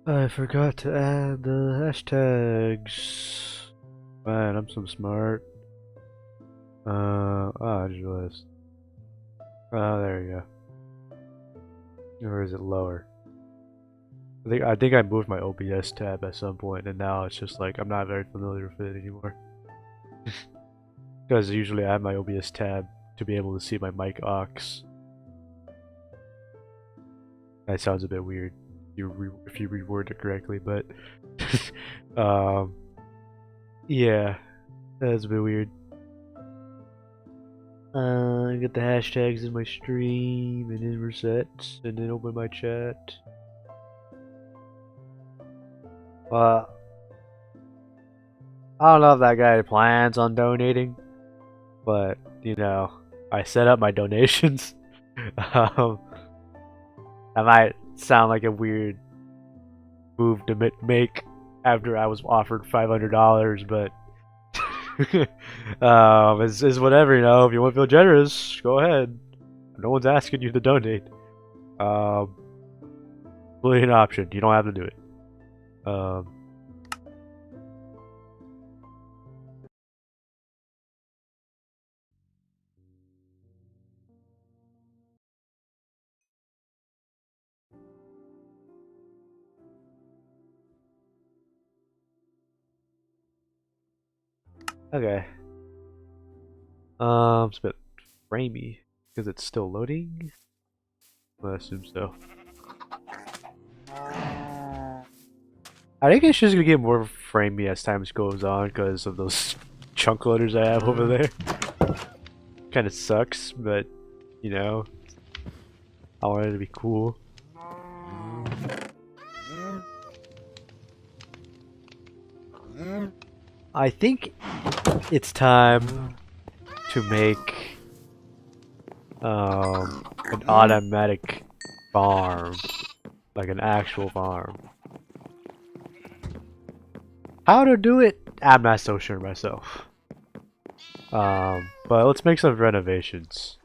I forgot to add the hashtags. Man, I'm so smart. I just realized. Oh, there you go. Or is it lower? I think I moved my OBS tab at some point, and now it's just like I'm not very familiar with it anymore. Because usually I have my OBS tab to be able to see my mic aux. That sounds a bit weird if you reword it correctly, but um, yeah, that's a bit weird. Get the hashtags in my stream and then reset, and then open my chat. Well, I don't know if that guy plans on donating, but you know, I set up my donations. um, that might sound like a weird move to make after I was offered $500, but it's whatever, you know. If you want to feel generous, go ahead. No one's asking you to donate. Really an option. You don't have to do it. Okay. It's a bit framey because it's still loading. I assume so. I think it's just gonna get more framey as time goes on because of those chunk loaders I have over there. Kind of sucks, but you know, I want it to be cool. I think it's time to make an automatic farm, like an actual farm. How to do it? I'm not so sure myself. But let's make some renovations.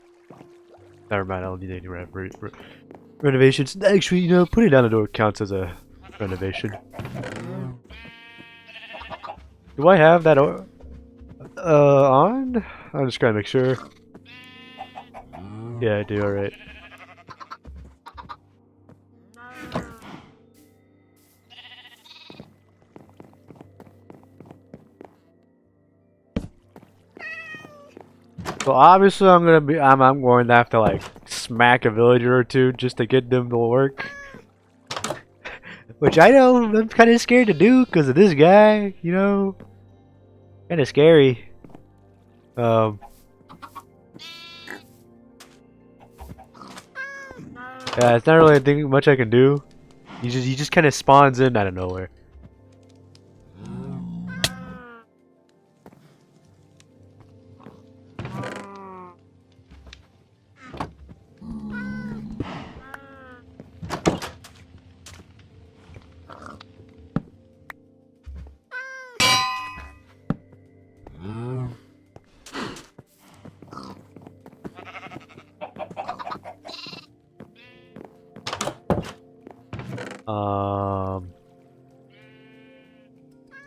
Never mind, I don't need any renovations. Actually, you know, putting down a door counts as a renovation. Do I have that on? I'm just gonna make sure. Yeah, I do, alright. So obviously I'm going to have to like smack a villager or two just to get them to work. Which I know I'm kind of scared to do because of this guy, you know? Kind of scary. Yeah, it's not really anything much I can do. He just kind of spawns in out of nowhere.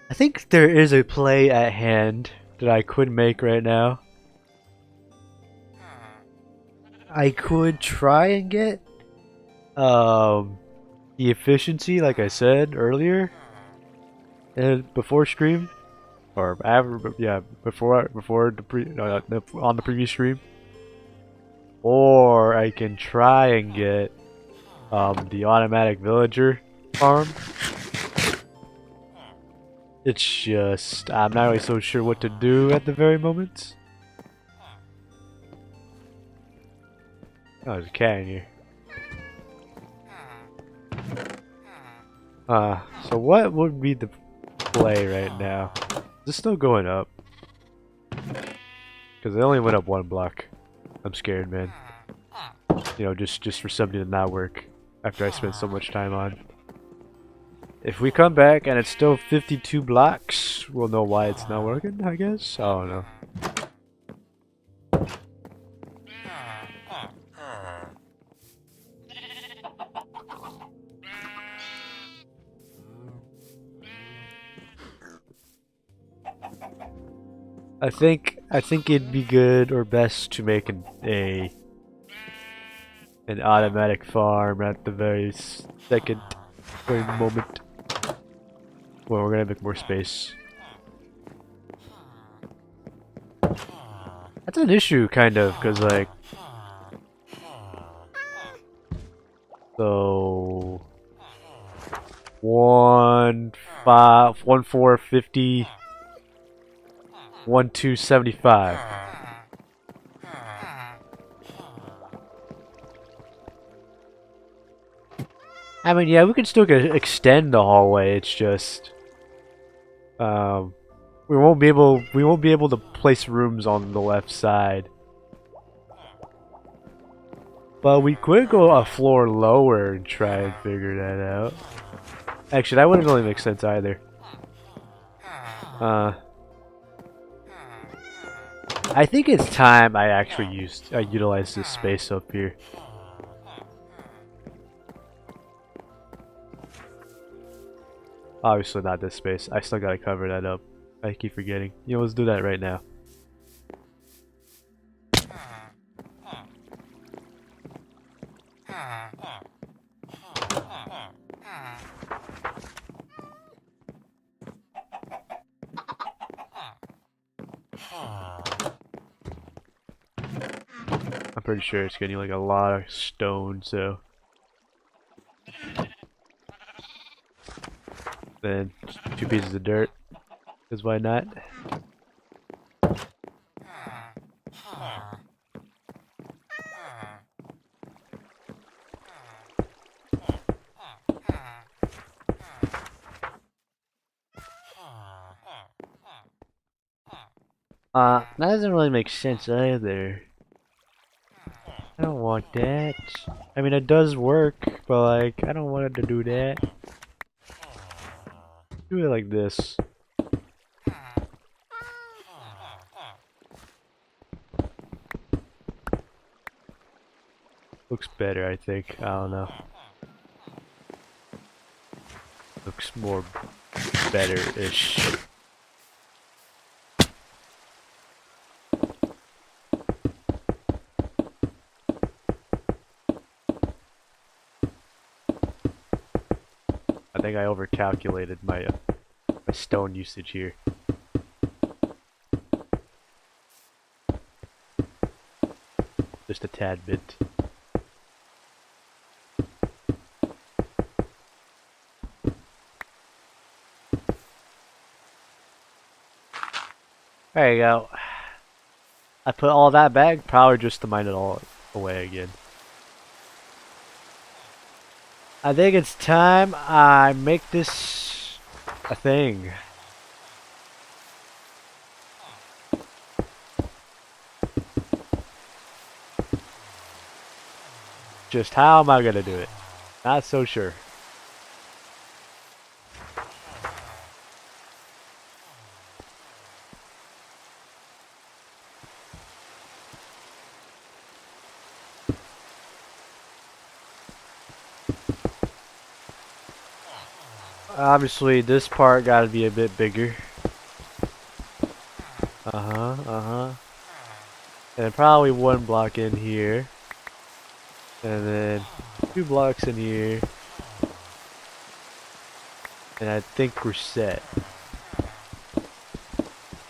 I think there is a play at hand that I could make right now. I could try and get the efficiency, like I said earlier, and before stream, or after, yeah, before on the previous stream, or I can try and get the automatic villager farm. It's just I'm not really so sure what to do at the very moment. Oh, there's a cat in here. So what would be the play right now? Is this still going up? Because they only went up 1 block. I'm scared, man. You know, just for something to not work after I spent so much time on. If we come back and it's still 52 blocks, we'll know why it's not working, I guess? I don't know. I think it'd be good or best to make an automatic farm at the very moment. Well, we're gonna make more space. That's an issue, kind of, because like, so 1 5 1 4 50 1 2 75. I mean, yeah, we can still extend the hallway. It's just, we won't be able to place rooms on the left side. But we could go a floor lower and try and figure that out. Actually, that wouldn't really make sense either. I think it's time I actually utilize this space up here. Obviously not this space. I still gotta cover that up. I keep forgetting. You know, let's do that right now. I'm pretty sure it's getting like a lot of stone, so then 2 pieces of dirt, because why not? That doesn't really make sense either. I don't want that. I mean, it does work, but like, I don't want it to do that. Do it like this. Looks better, I think. I don't know. Looks more better-ish. I think I overcalculated my stone usage here. Just a tad bit. There you go. I put all that back, probably just to mine it all away again. I think it's time I make this a thing. Just how am I gonna do it? Not so sure. Obviously, this part gotta be a bit bigger. And probably 1 block in here. And then 2 blocks in here. And I think we're set.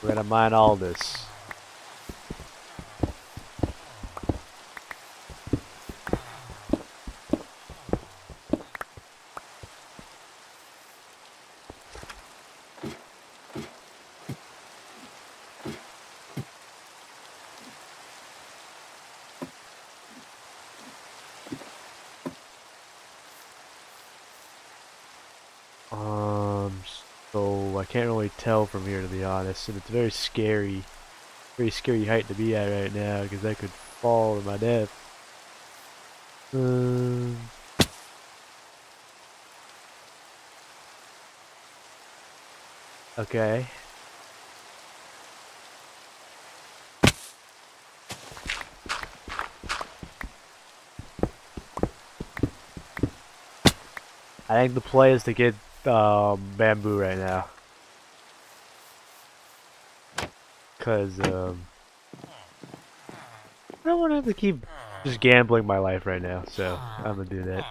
We're gonna mine all this. So I can't really tell from here, to be honest, and it's very scary. Pretty scary height to be at right now because I could fall to my death. Okay. I think the play is to get bamboo right now. Cause I don't want to have to keep just gambling my life right now, so I'm gonna do that.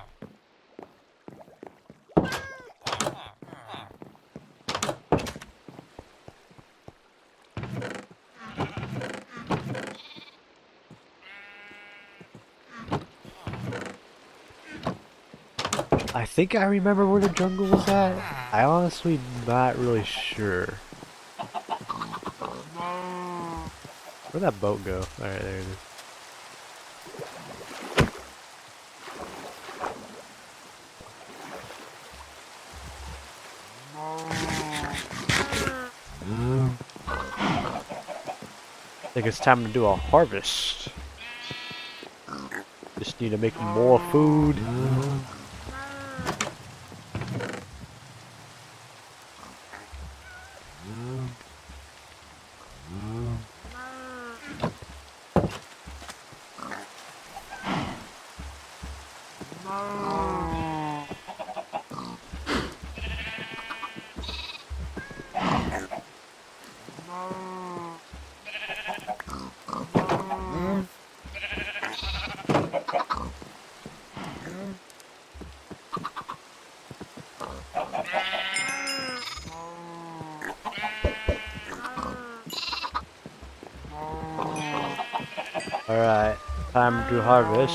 I think I remember where the jungle was at. I honestly not really sure. Where'd that boat go? Alright, there it is. I think it's time to do a harvest. Just need to make more food. Alright, time to harvest.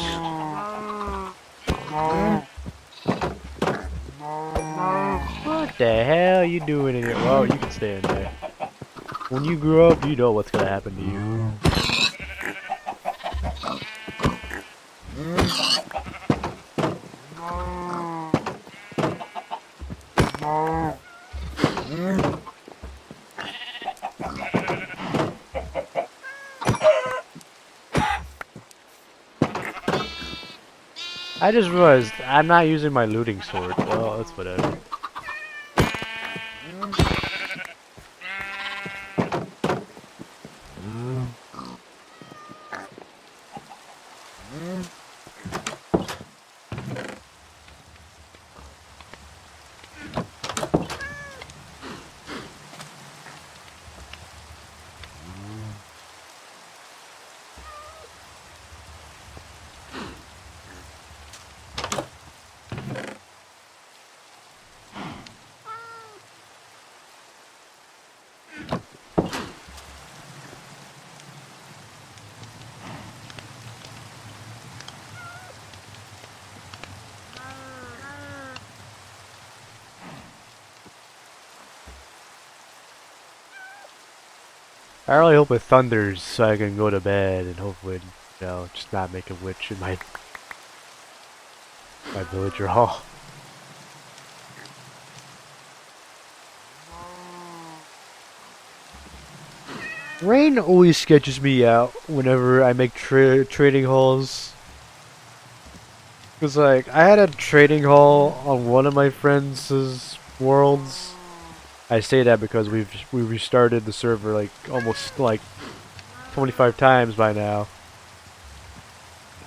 What the hell are you doing in here? Well, you can stay in there. When you grow up, you know what's gonna happen to you. I just realized I'm not using my looting sword. Well, that's whatever. I really hope it thunders so I can go to bed and hopefully, you know, just not make a witch in my villager hall. Rain always sketches me out whenever I make trading halls. Cause like I had a trading hall on one of my friends' worlds. I say that because we restarted the server like almost like 25 times by now,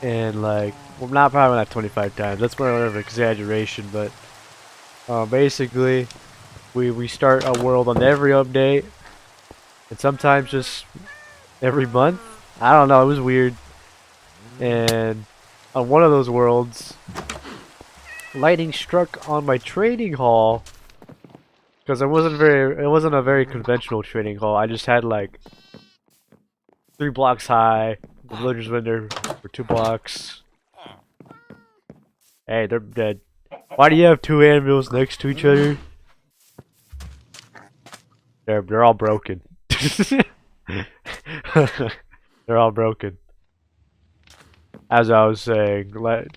and like well not probably not 25 times. That's more of an exaggeration, but basically we restart a world on every update, and sometimes just every month. I don't know. It was weird, and on one of those worlds, lightning struck on my trading hall. Because it wasn't a very conventional trading hall. I just had like 3 blocks high. The villagers went there for 2 blocks. Hey, they're dead. Why do you have 2 anvils next to each other? They're all broken. They're all broken. As I was saying,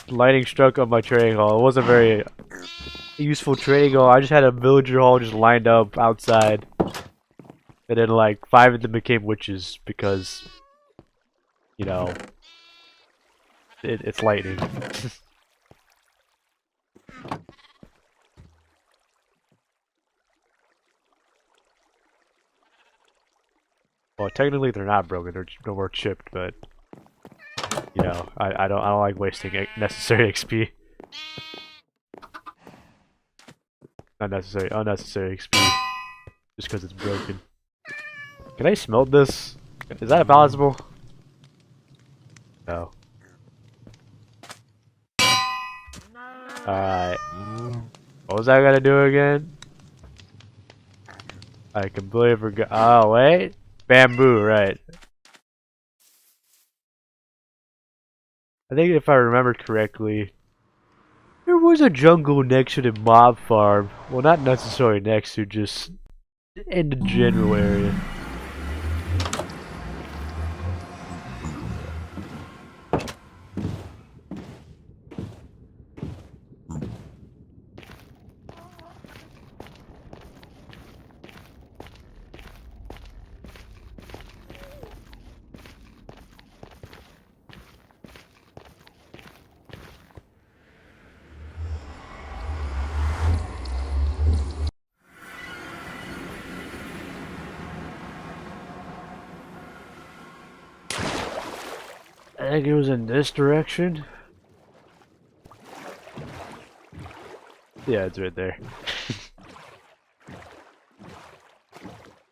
lightning struck on my trading hall. It wasn't very useful trading hall. I just had a villager hall just lined up outside. And then like 5 of them became witches because, you know, it's lightning. Well, technically they're not broken; they're more chipped. But you know, I don't like wasting necessary XP. Not necessary, unnecessary XP, just because it's broken. Can I smelt this? Is that possible? No. Alright. What was I gonna do again? I completely forgot. Oh, wait. Bamboo, right. I think if I remember correctly, there was a jungle next to the mob farm. Well, not necessarily next to, just in the general area. I think it was in this direction. Yeah, it's right there.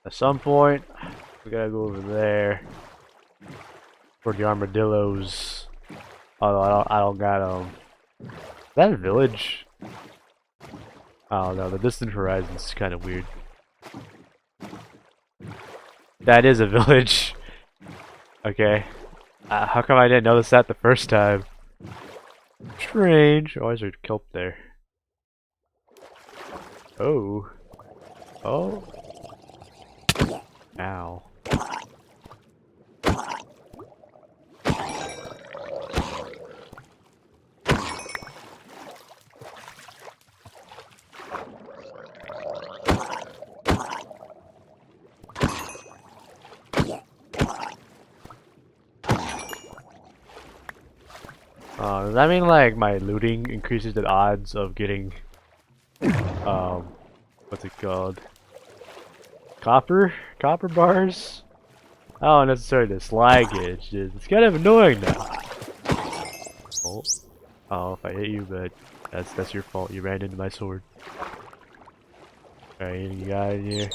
At some point, we gotta go over there for the armadillos. Although I don't got is that a village? I don't know. The distant horizon's kind of weird. That is a village. Okay. How come I didn't notice that the first time? Strange. Oh, is there kelp there? Oh. Oh. Ow. Does that mean like my looting increases the odds of getting what's it called? Copper bars? I don't necessarily dislike it, it's kind of annoying now. Oh, if I hit you, but that's your fault, you ran into my sword. Alright, any guy in here?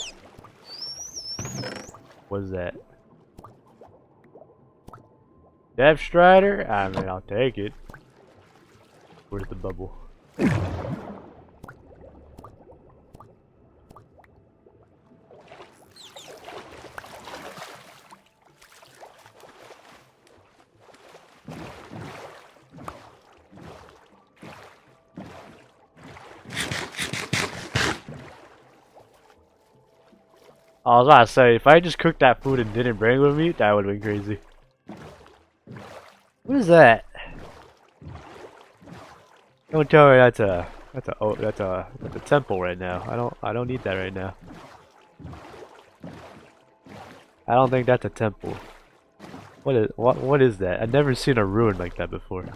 What is that? Death Strider? I mean, I'll take it. Where's the bubble? I was about to say, if I just cooked that food and didn't bring it with me, that would have been crazy. What is that? Don't tell me that's a temple right now. I don't need that right now. I don't think that's a temple. What is that? I've never seen a ruin like that before.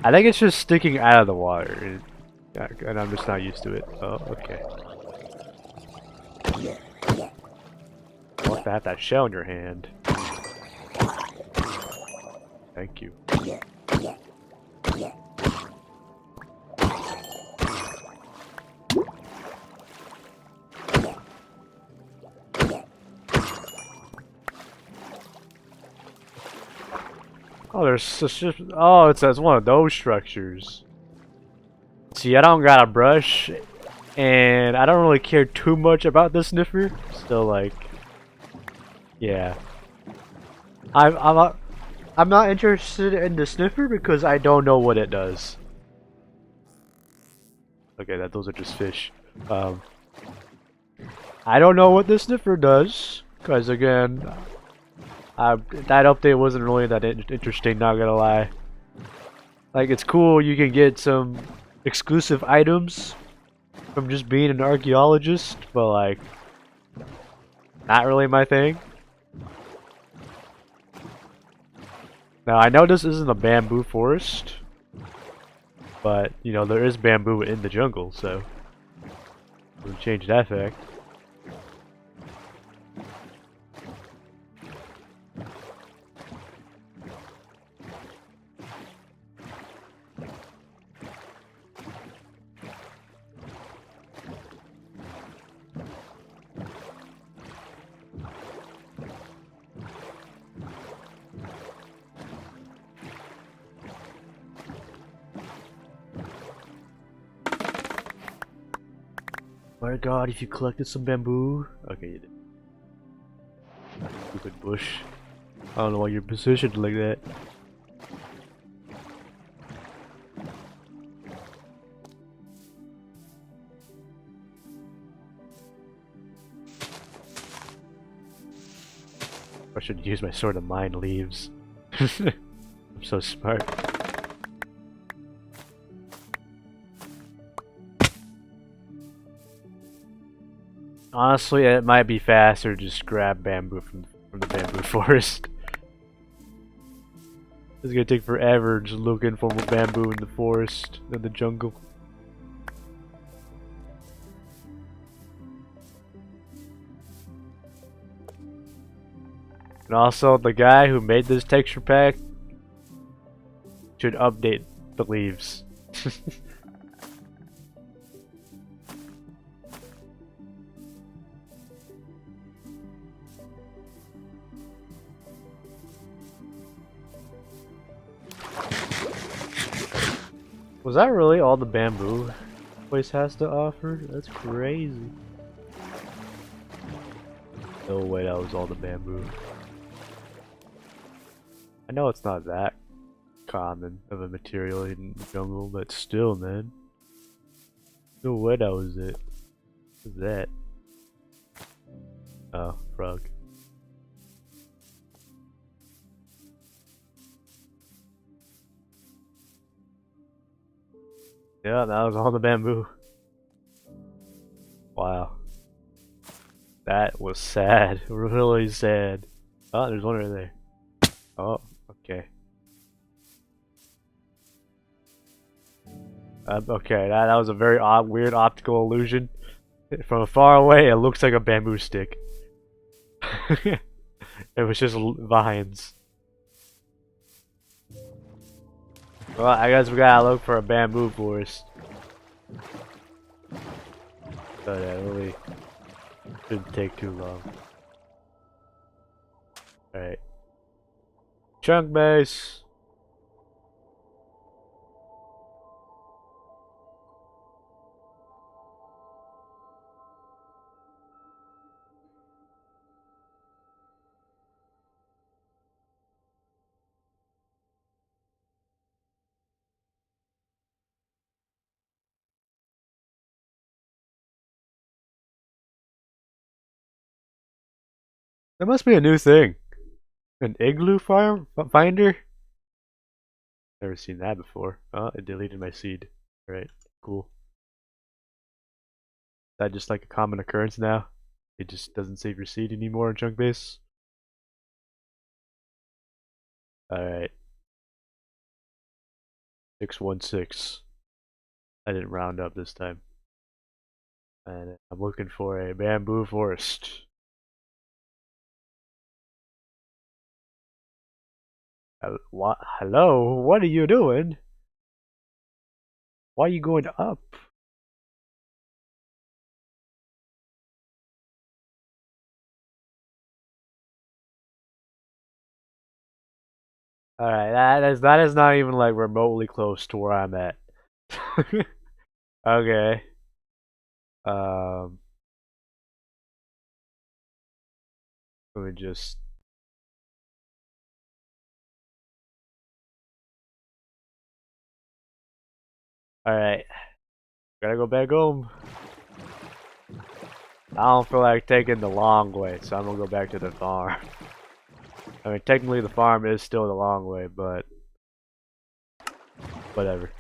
I think it's just sticking out of the water, and I'm just not used to it. Oh, okay. You must have that shell in your hand. Thank you. Oh, oh, it's one of those structures. See, I don't got a brush, and I don't really care too much about the sniffer. Still, like, yeah, I'm not interested in the sniffer because I don't know what it does. Okay, those are just fish. I don't know what the sniffer does because again, that update wasn't really that interesting. Not gonna lie. Like, it's cool you can get some exclusive items from just being an archaeologist, but like, not really my thing. Now I know this isn't a bamboo forest, but you know there is bamboo in the jungle, so we'll change that fact. My god, if you collected some bamboo. Okay, you did. Stupid bush. I don't know why you're positioned like that. I should use my sword to mine leaves. I'm so smart. Honestly, it might be faster to just grab bamboo from the bamboo forest. It's gonna take forever just looking for bamboo in the forest, in the jungle. And also, the guy who made this texture pack should update the leaves. Was that really all the bamboo place has to offer? That's crazy. No way that was all the bamboo. I know it's not that common of a material in the jungle, but still, man. No way that was it. What was that? Oh, frog. Yeah, that was all the bamboo. Wow. That was sad. Really sad. Oh, there's one right there. Oh, okay. Okay, that was a very odd, weird optical illusion. From far away, it looks like a bamboo stick. It was just vines. Well, I guess we gotta look for a bamboo forest. But yeah, really shouldn't take too long. Alright. Chunk base! That must be a new thing. An igloo finder? Never seen that before. Oh, it deleted my seed. Alright, cool. Is that just like a common occurrence now? It just doesn't save your seed anymore in chunk base? Alright. 616. I didn't round up this time. And I'm looking for a bamboo forest. What? Hello? What are you doing? Why are you going up? Alright, that is not even like remotely close to where I'm at. Okay. Um Let me just Alright. Gotta go back home. I don't feel like taking the long way, so I'm gonna go back to the farm. I mean, technically the farm is still the long way, but whatever.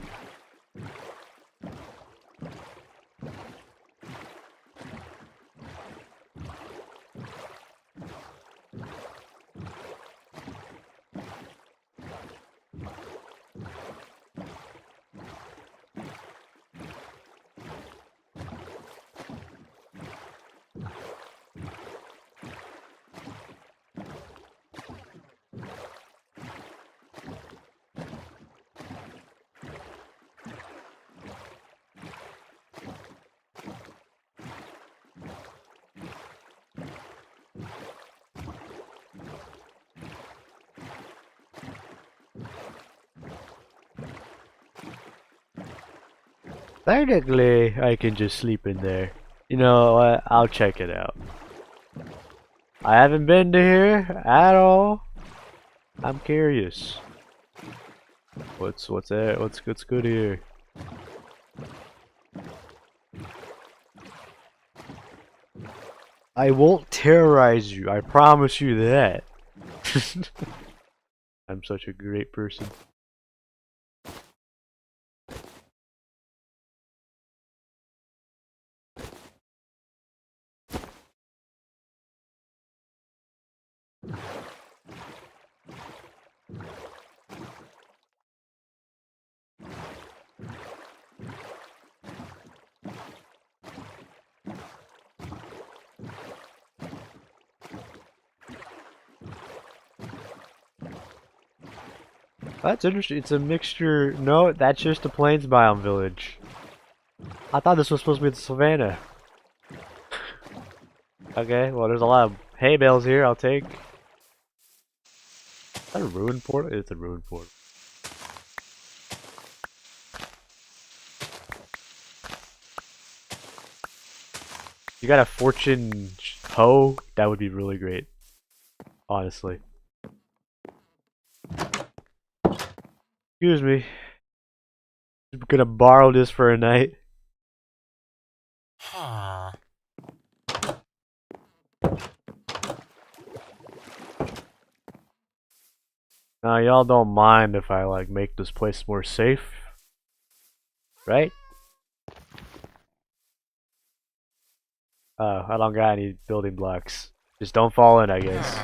Technically, I can just sleep in there. You know what? I'll check it out. I haven't been to here at all. I'm curious. What's there? What's good here? I won't terrorize you. I promise you that. I'm such a great person. That's interesting. It's a mixture. No, that's just the Plains Biome village. I thought this was supposed to be the savannah. Okay, well, there's a lot of hay bales here. I'll take. Is that a ruined portal? It's a ruined portal. You got a fortune hoe? That would be really great. Honestly. Excuse me. I'm gonna borrow this for a night. Now y'all don't mind if I like make this place more safe, right? I don't got any building blocks. Just don't fall in, I guess.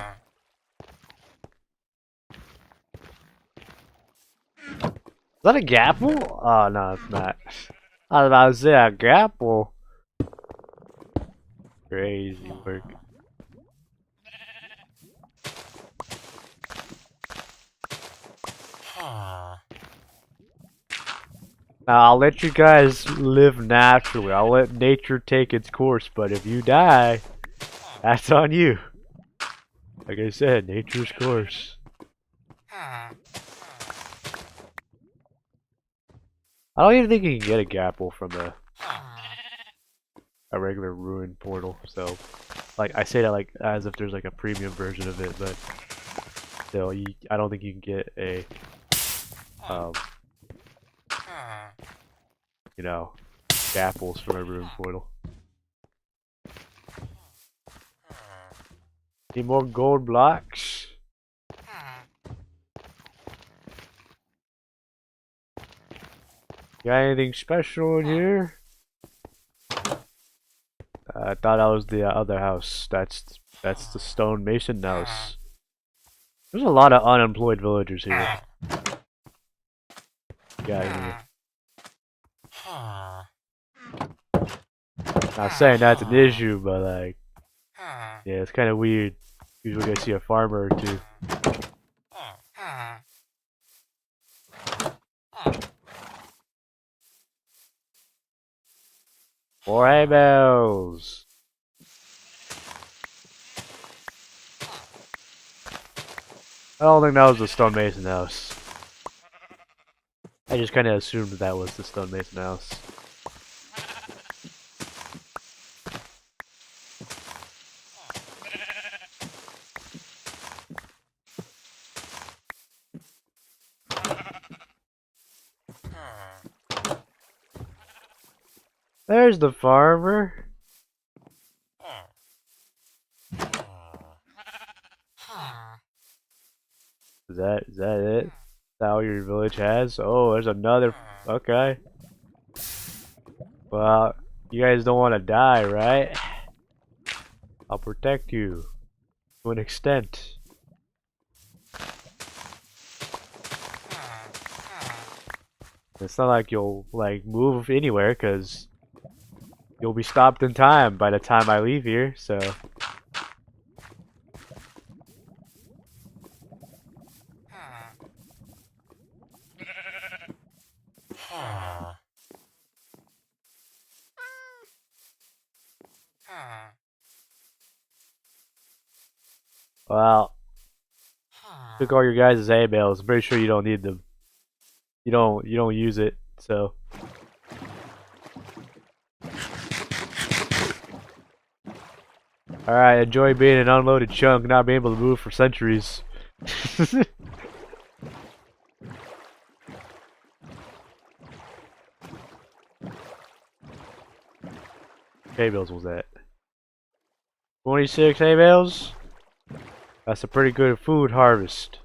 Is that a gapple? Oh no, it's not. I was about to say a gapple. Crazy work. Now, I'll let you guys live naturally. I'll let nature take its course, but if you die, that's on you. Like I said, nature's course. I don't even think you can get a gapple from a regular ruined portal, so like I say that like as if there's like a premium version of it, but still, I don't think you can get a you know, gapples from a ruined portal. Need more gold blocks? Got anything special in here? I thought that was the other house. That's the stone mason house. There's a lot of unemployed villagers here. Got here. Not saying that's an issue, but like, yeah, it's kind of weird. Usually I see a farmer or two. More hay bales. I don't think that was the stonemason house. I just kind of assumed that was the stonemason house. There's the farmer. Is that it? Is that all your village has? Oh, there's another. Okay. Well, you guys don't want to die, right? I'll protect you to an extent. It's not like you'll like move anywhere, cause you'll be stopped in time by the time I leave here. So. Well, took all your guys' hay bales. I'm pretty sure you don't need them. You don't use it, so Alright, enjoy being an unloaded chunk, not being able to move for centuries. Hay bales was that? 26 hay bales? That's a pretty good food harvest.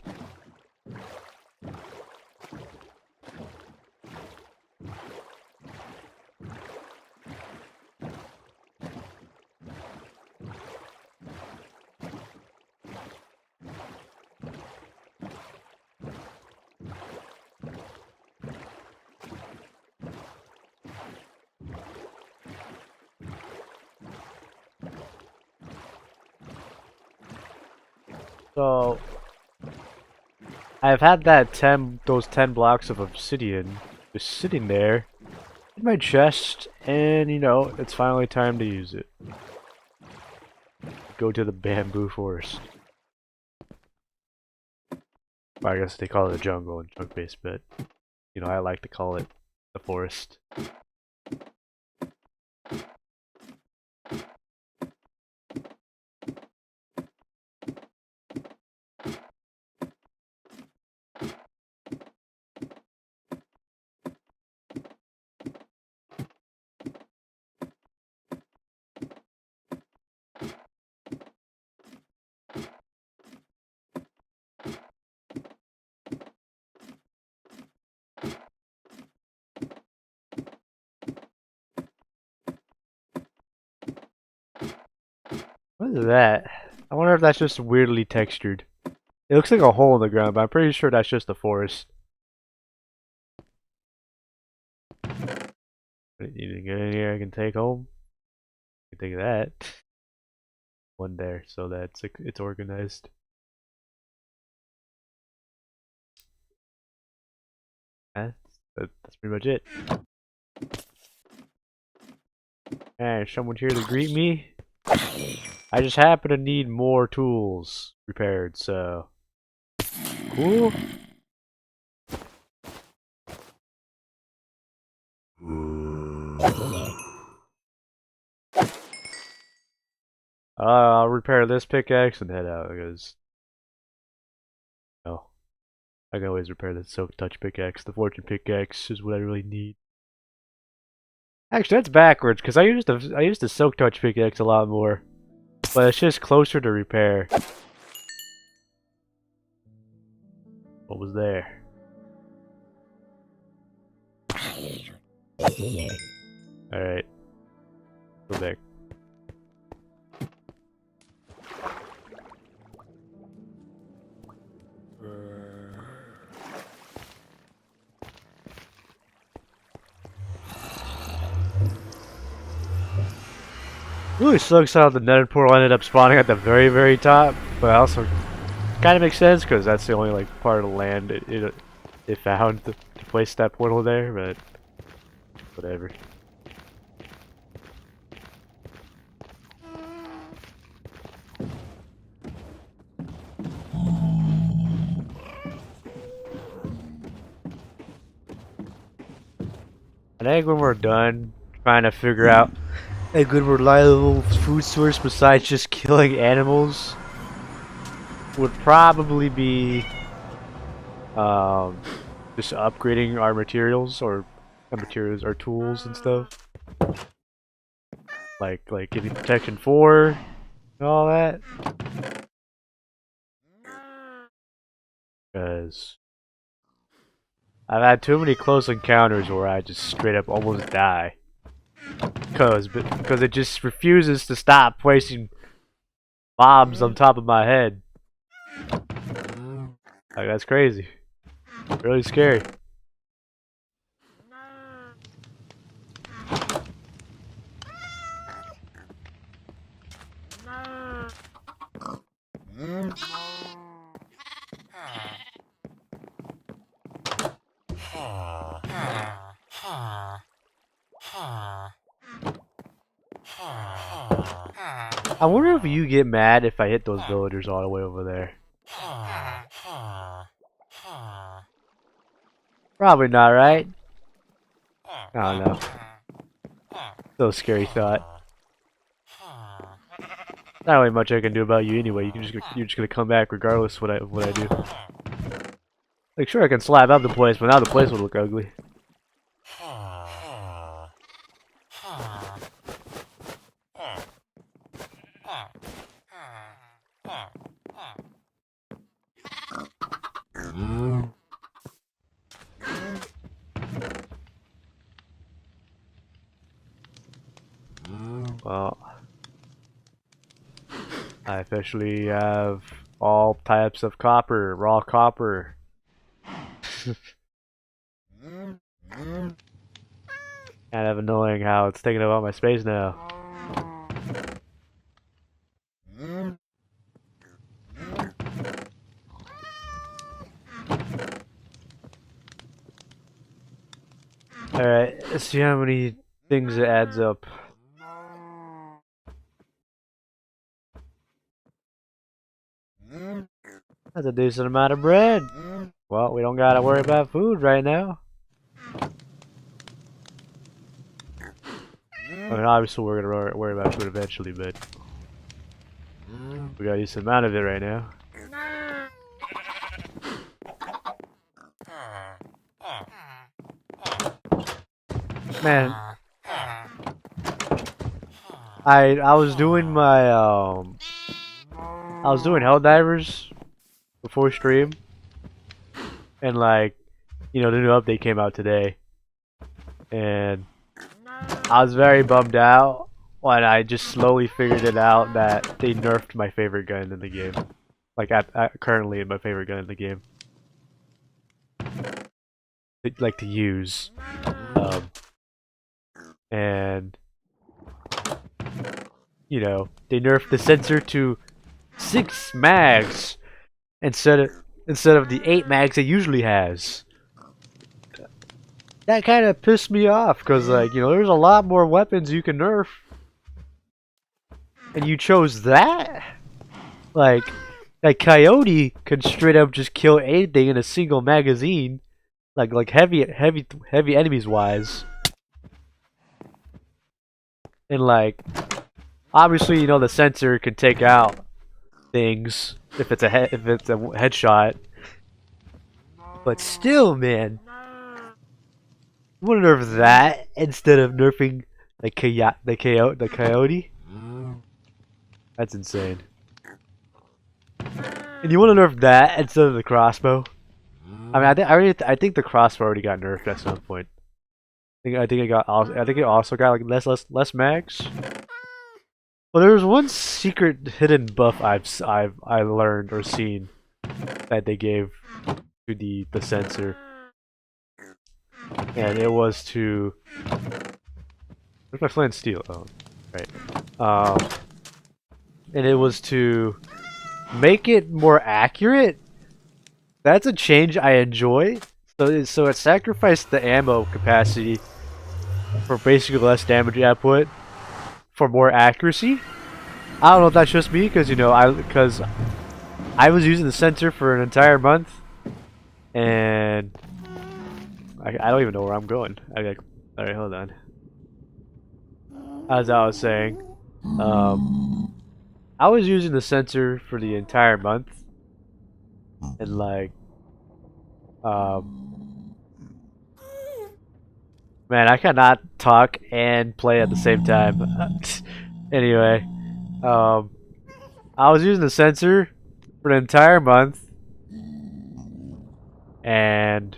So I've had those 10 blocks of obsidian just sitting there in my chest, and you know, it's finally time to use it. Go to the bamboo forest. Well, I guess they call it a jungle in Chunk Base, but you know, I like to call it the forest. What is that? I wonder if that's just weirdly textured. It looks like a hole in the ground, but I'm pretty sure that's just the forest. Anything good in here I can take home? I can take that. One there, so that's it's organized. That's pretty much it. Hey, someone here to greet me? I just happen to need more tools repaired, so... Cool? I'll repair this pickaxe and head out, because... No. I can always repair the Silk Touch pickaxe. The Fortune pickaxe is what I really need. Actually, that's backwards, because I used the Silk Touch pickaxe a lot more. But it's just closer to repair. What was there? Alright. Go back. Really sucks how the nether portal ended up spawning at the very, very top, but also kind of makes sense because that's the only like part of the land it found to place that portal there. But whatever. I think when we're done trying to figure out a good reliable food source besides just killing animals would probably be just upgrading our materials or tools and stuff. Like getting protection 4 and all that. Because I've had too many close encounters where I just straight up almost die. Because it just refuses to stop placing mobs on top of my head. Like, that's crazy. Really scary. I wonder if you get mad if I hit those villagers all the way over there. Probably not, right? I don't know. So scary thought. Not really much I can do about you anyway. You're just gonna come back regardless of what I do. Like sure I can slap up the place, but now the place will look ugly. Well, I officially have all types of copper, raw copper. Kind of annoying how it's taking up all my space now. Alright, let's see how many things it adds up. That's a decent amount of bread. Well, we don't gotta worry about food right now. I mean, obviously we're gonna worry about food eventually, but we got a decent amount of it right now. Man, I was doing my I was doing Helldivers before stream, and like, you know, the new update came out today, and I was very bummed out when I just slowly figured it out that they nerfed my favorite gun in the game. Like currently my favorite gun in the game. Like to use. And you know, they nerfed the sensor to 6 mags instead of the 8 mags it usually has. That kind of pissed me off because, like, you know, there's a lot more weapons you can nerf, and you chose that. Like Coyote can straight up just kill anything in a single magazine, like heavy enemies wise. And like, obviously, you know, the sensor can take out things if it's a headshot. But still, man, you want to nerf that instead of nerfing the Coyote? That's insane. And you want to nerf that instead of the crossbow? I mean, I think the crossbow already got nerfed at some point. I think it also got like less mags. Well, there was one secret hidden buff I learned or seen that they gave to the sensor, and it was to where's my flint and steel? Oh, right. And it was to make it more accurate. That's a change I enjoy. So it sacrificed the ammo capacity for basically less damage output for more accuracy. I don't know if that's just me, because you know, I was using the sensor for an entire month, and I don't even know where I'm going. Alright, hold on. As I was saying, I was using the sensor for the entire month, and like, man, I cannot talk and play at the same time. Anyway, I was using the sensor for an entire month, and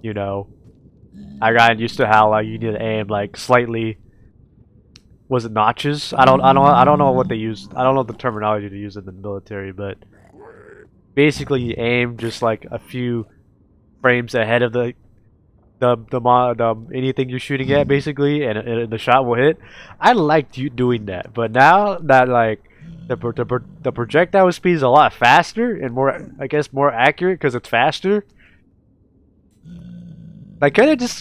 you know, I got used to how like you need to aim like slightly. Was it notches? I don't know what they use. I don't know the terminology to use in the military, but basically you aim just like a few frames ahead of the anything you're shooting at, basically, and the shot will hit. I liked you doing that, but now that like the projectile speed is a lot faster and more, I guess, more accurate because it's faster. That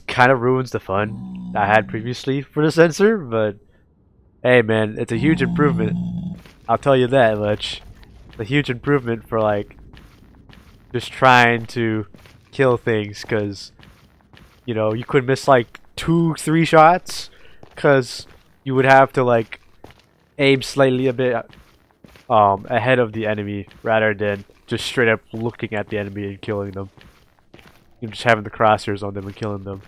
kind of ruins the fun I had previously for the sensor, but hey, man, it's a huge improvement. I'll tell you that much. It's a huge improvement for like just trying to kill things, because you know, you could miss like 2-3 shots because you would have to like aim slightly a bit ahead of the enemy rather than just straight up looking at the enemy and killing them. You're just having the crosshairs on them and killing them.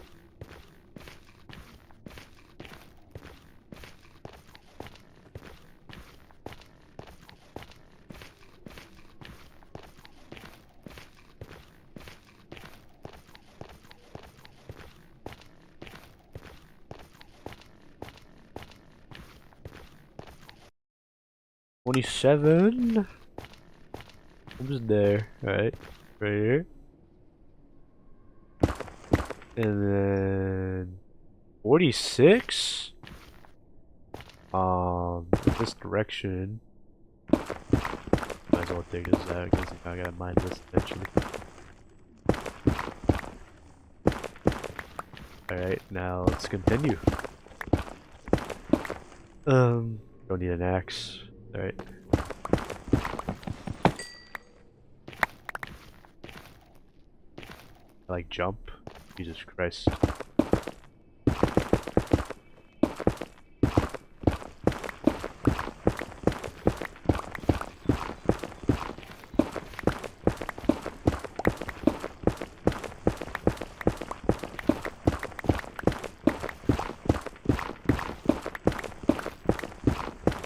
$27. Almost there. Alright. Right here. And then 46. This direction. Might as well take this out because I gotta mine this eventually. Alright, now let's continue. Don't need an axe. Alright. I like jump. Jesus Christ.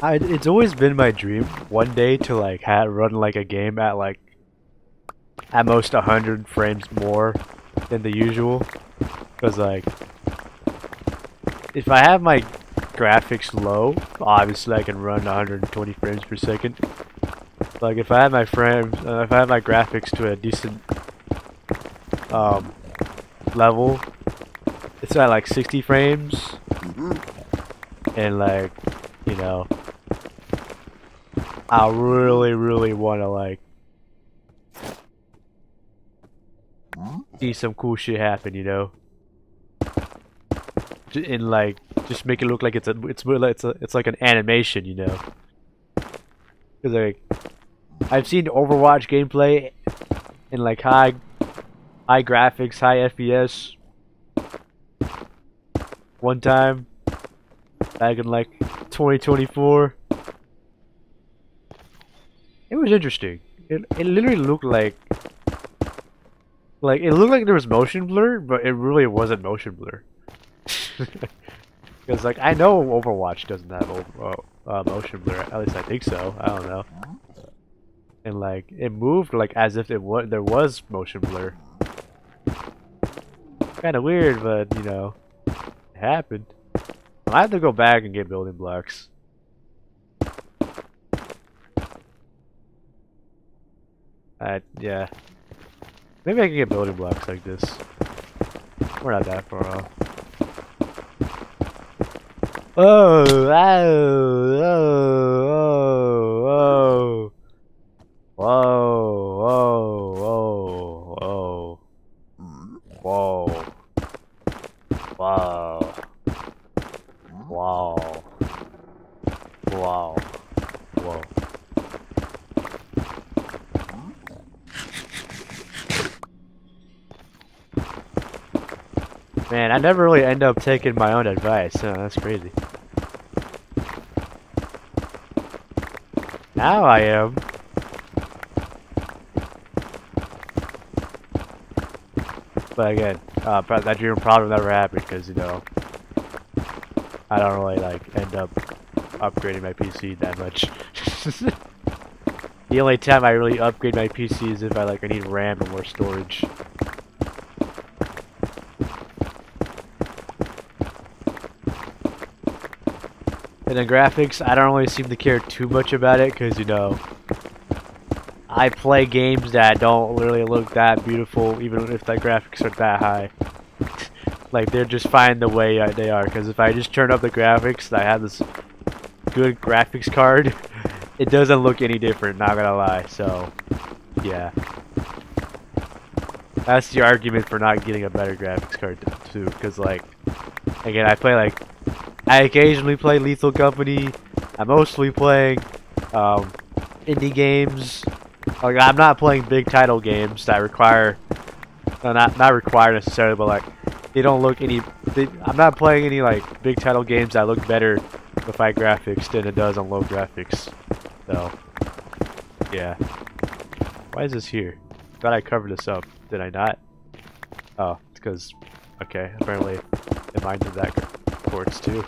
It's always been my dream one day to like run like a game at like at most 100 frames more than the usual, because like if I have my graphics low, obviously I can run 120 frames per second. Like if I have my graphics to a decent level, it's at like 60 frames, and like, you know, I really want to like see some cool shit happen, you know, and like just make it look like it's like an animation, you know, because like I've seen Overwatch gameplay in like high graphics, high FPS one time back in like 2024. It was interesting. It literally looked like it looked like there was motion blur, but it really wasn't motion blur. Because like I know Overwatch doesn't have motion blur. At least I think so. I don't know. And like it moved like as if there was motion blur. Kind of weird, but you know, it happened. I have to go back and get building blocks. Yeah. Maybe I can get building blocks like this. We're not that far off. Oh, oh, oh, oh, whoa, whoa, whoa, whoa, whoa, whoa, whoa, whoa. Man, I never really end up taking my own advice. Huh? That's crazy. Now I am. But again, that dream probably never happened because, you know, I don't really like end up upgrading my PC that much. The only time I really upgrade my PC is if I need RAM or more storage. And the graphics, I don't really seem to care too much about it because, you know, I play games that don't really look that beautiful even if the graphics are that high. Like, they're just fine the way they are, because if I just turn up the graphics and I have this good graphics card, it doesn't look any different, not gonna lie. So, yeah. That's the argument for not getting a better graphics card too, because like, again, I occasionally play Lethal Company. I'm mostly playing indie games. Like, I'm not playing big title games that require, not require necessarily, but like they don't look any. I'm not playing any like big title games that look better with high graphics than it does on low graphics. So Yeah. Why is this here? Thought I covered this up. Did I not? Oh, it's because... Okay, apparently it mined that quartz too.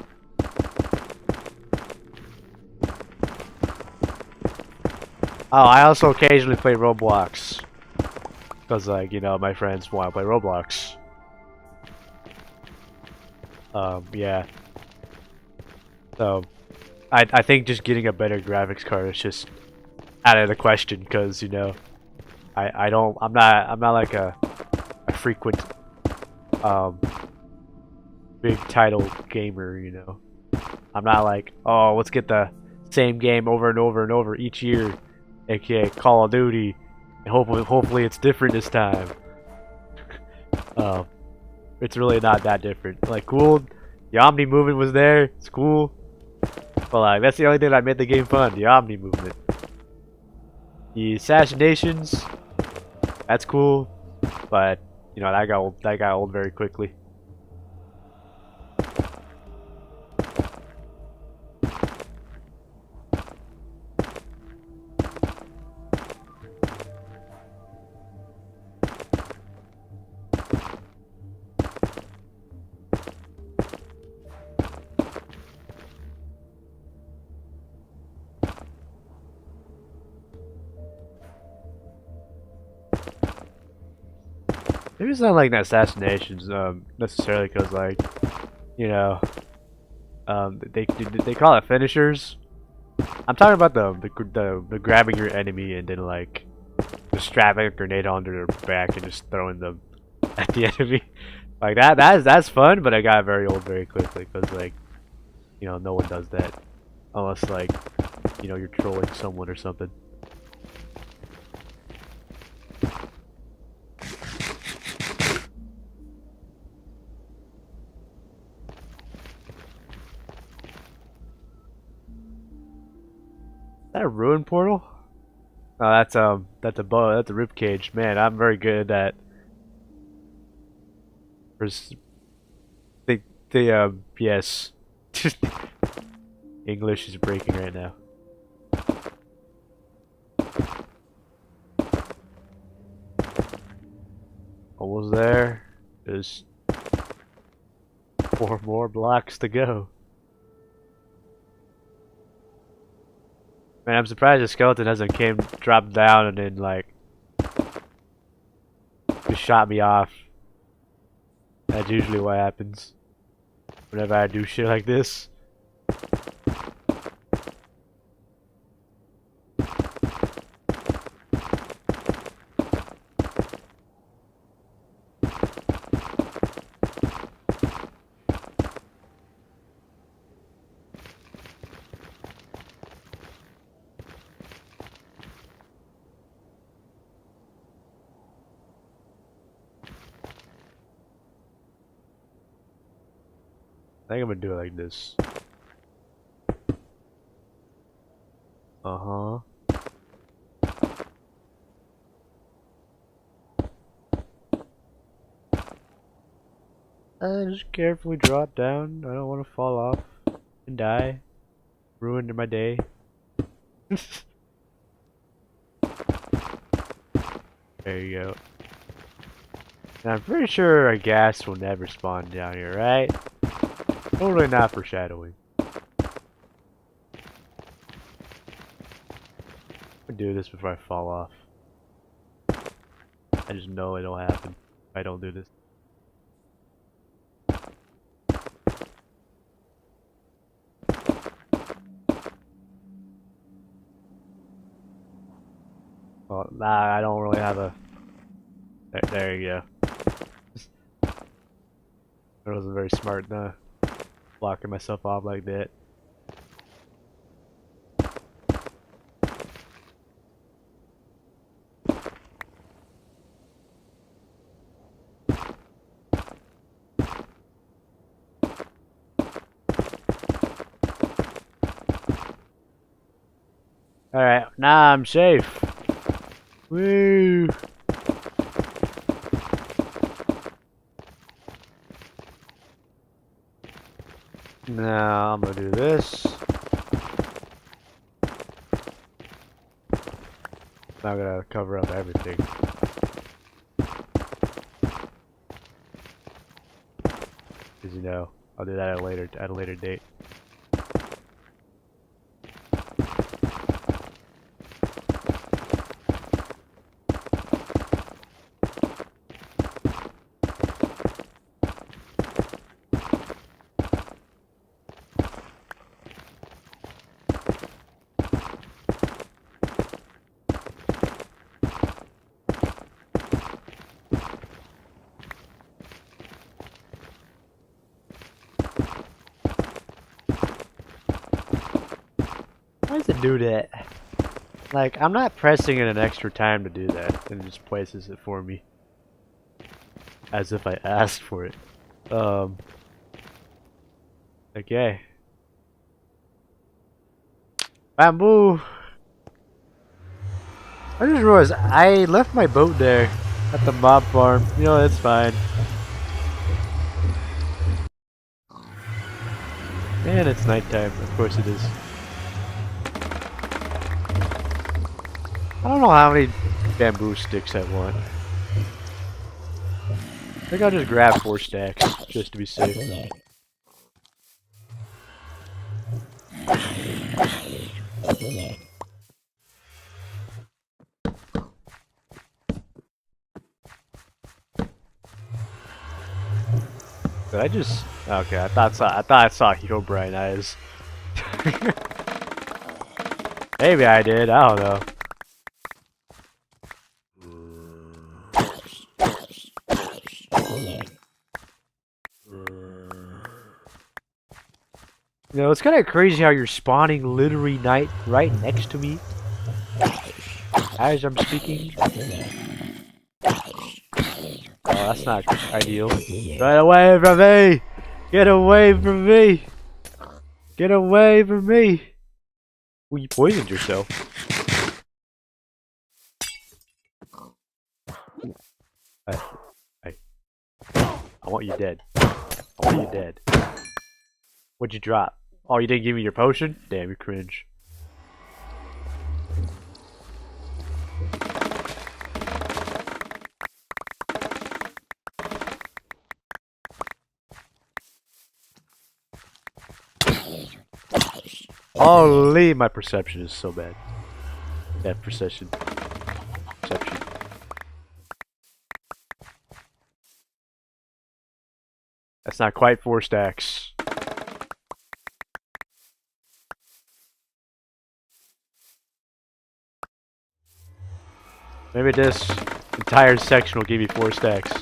Oh, I also occasionally play Roblox. Because, like, you know, my friends want to play Roblox. Yeah. So, I think just getting a better graphics card is just out of the question, because, you know, I'm not like a frequent, big title gamer, you know. I'm not like, oh, let's get the same game over and over and over each year, aka Call of Duty, and hopefully it's different this time. It's really not that different. Like, cool, the Omni movement was there, it's cool, but like that's the only thing that made the game fun, the Omni movement. The assassinations, that's cool, but you know that got old very quickly. Maybe it's not like the assassinations, necessarily, because like, you know, they call it finishers. I'm talking about the grabbing your enemy and then like just strapping a grenade onto their back and just throwing them at the enemy. Like that's fun, but it got very old very quickly because like, you know, no one does that unless like, you know, you're trolling someone or something. Is that a ruin portal? Oh, that's a bow. That's a rib cage. Man, I'm very good at that. Yes. English is breaking right now. Almost there. There's 4 more blocks to go. Man, I'm surprised the skeleton hasn't dropped down and then like just shot me off. That's usually what happens whenever I do shit like this. I think I'm gonna do it like this. Uh-huh. Just carefully drop down. I don't want to fall off and die. Ruin my day. There you go. Now, I'm pretty sure a gas will never spawn down here, right? Totally not foreshadowing. I'm gonna do this before I fall off. I just know it'll happen if I don't do this. Well, nah, I don't really have a... There you go. I wasn't very smart, blocking myself off like that. Alright, now I'm safe. Woo! Now I'm gonna do this. Not gonna cover up everything. Cause you know, I'll do that at a later date. Why does it do that? Like, I'm not pressing in an extra time to do that, and it just places it for me. As if I asked for it. Okay. Bamboo! I just realized I left my boat there at the mob farm. You know, that's fine. And it's nighttime, of course it is. I don't know how many bamboo sticks I want. I think I'll just grab 4 stacks, just to be safe. Did I just... Okay, I thought I saw Herobrine eyes. Maybe I did, I don't know. You know, it's kind of crazy how you're spawning literally right next to me as I'm speaking. Oh, that's not ideal. Get away from me! Get away from me! Get away from me! Well, you poisoned yourself. Hey. I want you dead. I want you dead. What'd you drop? Oh, you didn't give me your potion? Damn, you cringe. Holy, my perception is so bad. That perception. That's not quite 4 stacks. Maybe this entire section will give you 4 stacks.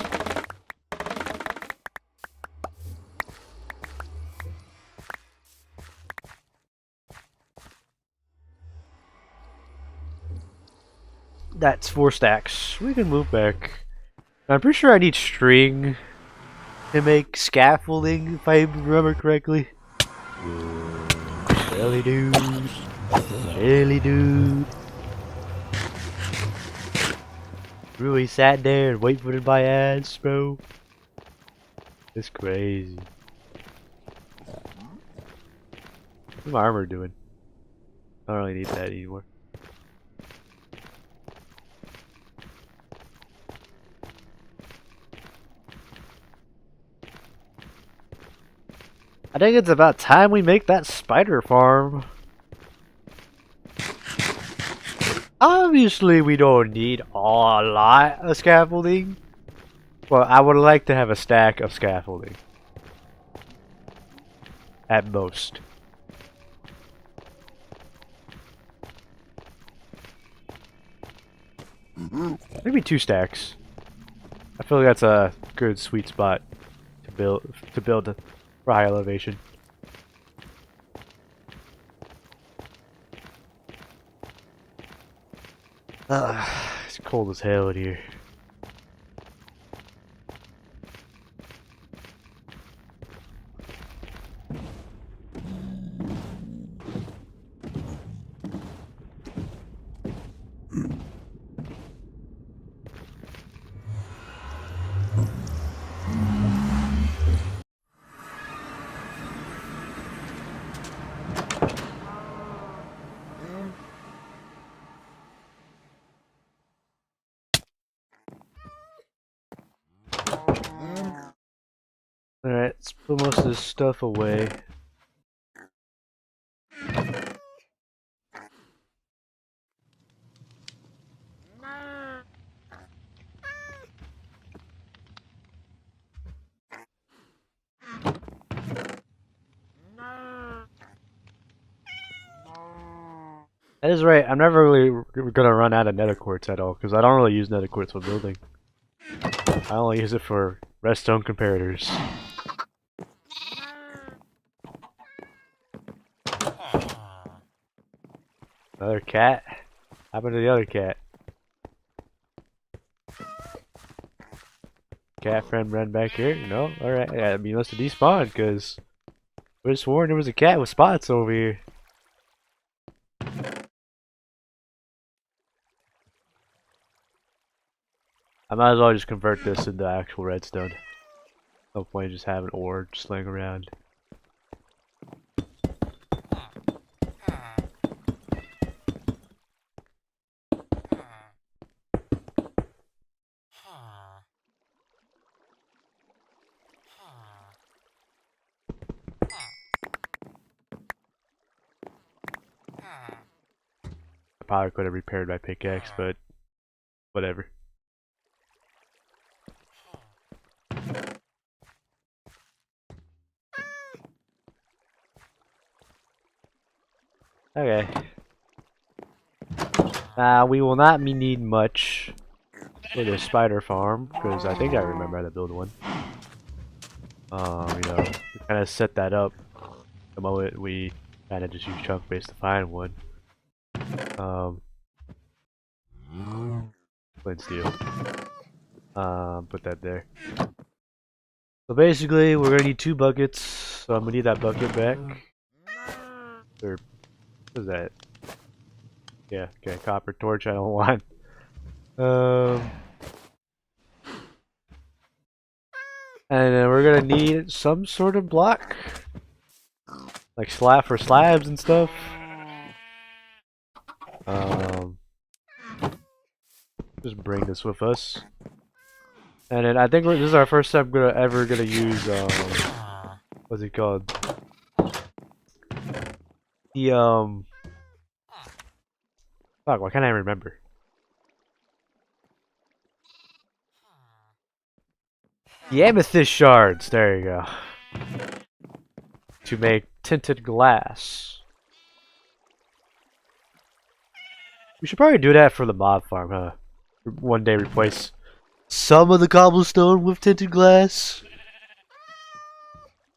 That's 4 stacks. We can move back. I'm pretty sure I need string to make scaffolding, if I remember correctly. Really, dude. Really, dude. Really sat there and waited for it by ads, bro. It's crazy. What's my armor doing? I don't really need that anymore. I think it's about time we make that spider farm. Obviously, we don't need a lot of scaffolding. Well, I would like to have a stack of scaffolding. At most. Maybe 2 stacks. I feel like that's a good sweet spot to build for high elevation. It's cold as hell in here. Alright, let's put most of this stuff away. That is right, I'm never really gonna run out of nether quartz at all, because I don't really use nether quartz for building. I only use it for redstone comparators. Another cat? How about the other cat? Cat friend ran back here? No? Alright, yeah, I mean, he must have despawned, because I would have sworn there was a cat with spots over here. I might as well just convert this into actual redstone. No point in just having ore just laying around. I probably could have repaired my pickaxe, but whatever. Okay. We will not need much for the spider farm, because I think I remember how to build one. You know, we kind of set that up the moment we kind of just use chunk base to find one. Flint steel. Put that there. So basically, we're gonna need 2 buckets, so I'm gonna need that bucket back. Or, what is that? Yeah, okay, copper torch I don't want. And then we're gonna need some sort of block. Like slab for slabs and stuff. Just bring this with us. And then I think this is our first time ever gonna use what's it called? The fuck, why can't I remember? The amethyst shards, there you go. To make tinted glass. We should probably do that for the mob farm, huh? One day replace some of the cobblestone with tinted glass.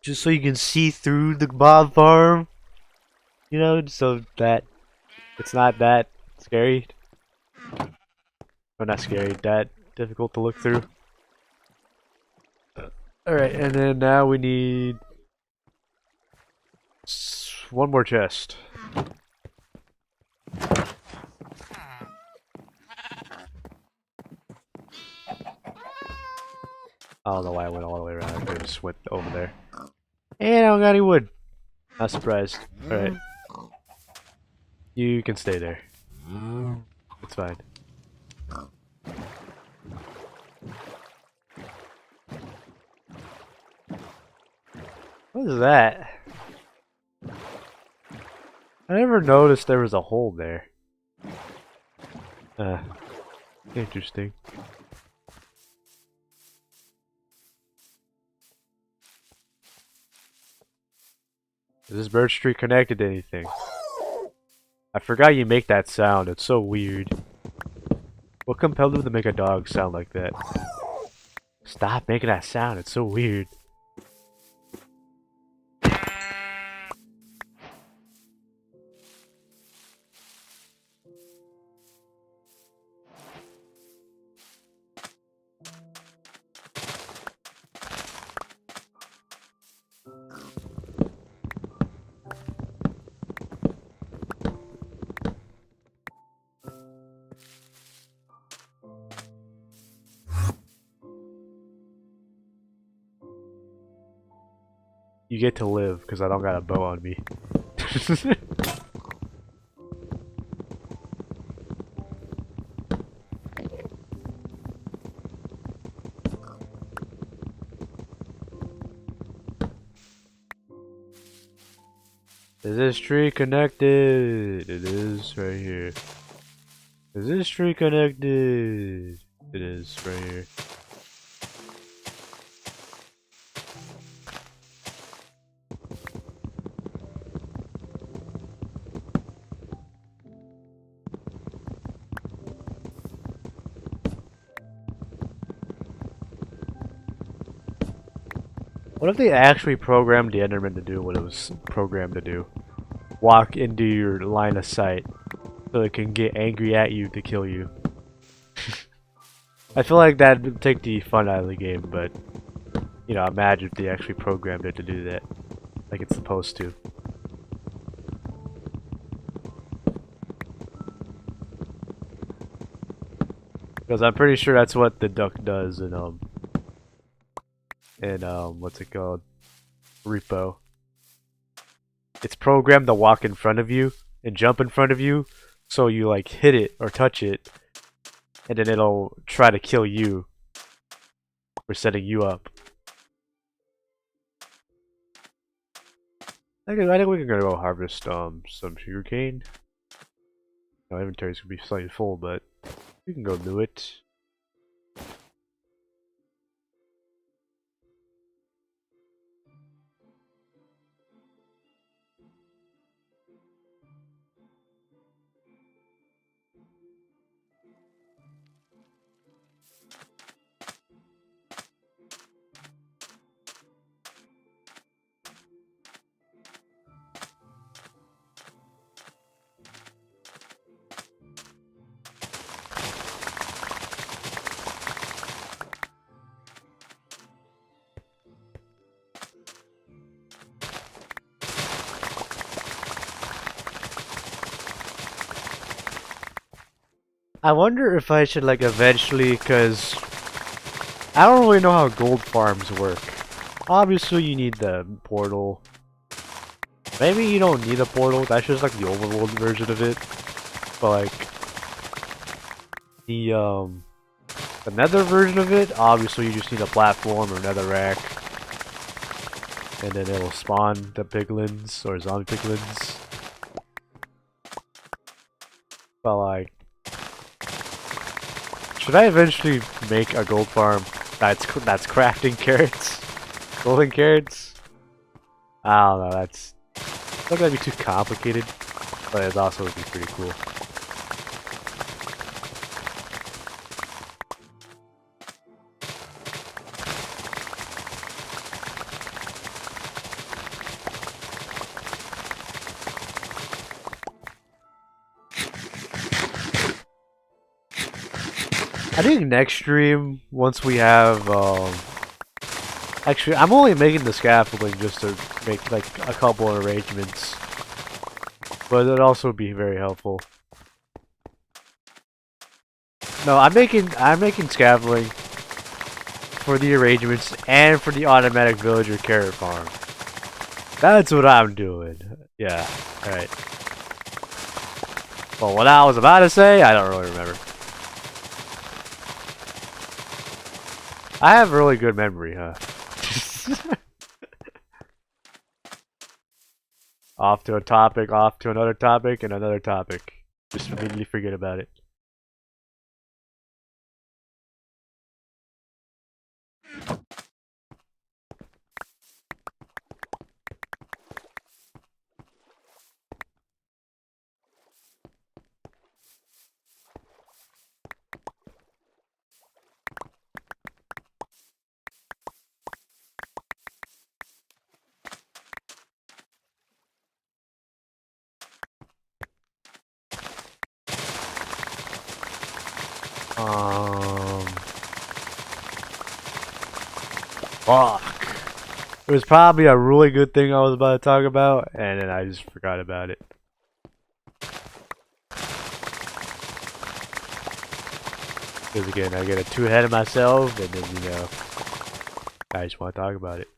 Just so you can see through the mob farm. You know, so that it's not that scary. Well, not scary, that difficult to look through. Alright, and then now we need 1 more chest. I don't know why I went all the way around. I could have just went over there. And I don't got any wood. Not surprised. Alright. You can stay there. It's fine. What is that? I never noticed there was a hole there. Interesting. Is this birch tree connected to anything? I forgot you make that sound. It's so weird. What compelled you to make a dog sound like that? Stop making that sound. It's so weird. You get to live, because I don't got a bow on me. Is this tree connected? It is right here. Is this tree connected? It is right here. What if they actually programmed the Enderman to do what it was programmed to do? Walk into your line of sight so it can get angry at you to kill you. I feel like that would take the fun out of the game, but you know, imagine if they actually programmed it to do that like it's supposed to. Because I'm pretty sure that's what the duck does in what's it called? Repo. It's programmed to walk in front of you and jump in front of you, so you like hit it or touch it, and then it'll try to kill you for setting you up. I think we can go harvest some sugarcane. My inventory's gonna be slightly full, but we can go do it. I wonder if I should like eventually, cause I don't really know how gold farms work. Obviously you need the portal. Maybe you don't need a portal, that's just like the overworld version of it. But like the nether version of it, obviously you just need a platform or nether rack. And then it'll spawn the piglins or zombie piglins. But like, should I eventually make a gold farm that's crafting carrots? Golden carrots? I don't know, that's not gonna be too complicated, but it also would be pretty cool. I think next stream, once we have, actually, I'm only making the scaffolding just to make, like, a couple of arrangements. But it'd also be very helpful. No, I'm making scaffolding for the arrangements and for the automatic villager carrot farm. That's what I'm doing. Yeah, alright. Well, what I was about to say, I don't really remember. I have really good memory, huh? Off to a topic, off to another topic, and another topic. Just immediately forget about it. Fuck. It was probably a really good thing I was about to talk about, and then I just forgot about it. Because again, I get too ahead of myself, and then, you know, I just want to talk about it.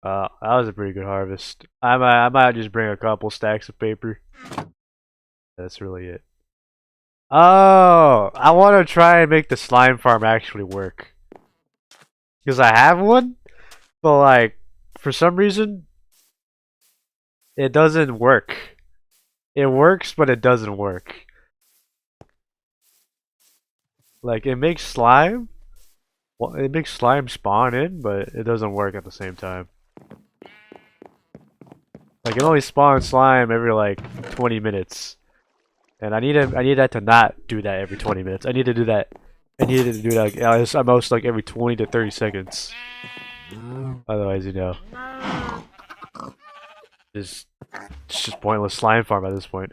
That was a pretty good harvest. I might just bring a couple stacks of paper. That's really it. Oh, I want to try and make the slime farm actually work. because I have one, but like for some reason it doesn't work. It works, but it doesn't work. Like it makes slime. Well, it makes slime spawn in, but it doesn't work at the same time. Like it only spawns slime every like 20 minutes, and I need that to not do that every 20 minutes. I need to do that. I needed to do that at most like every 20 to 30 seconds. Otherwise, you know, it's just pointless slime farm at this point.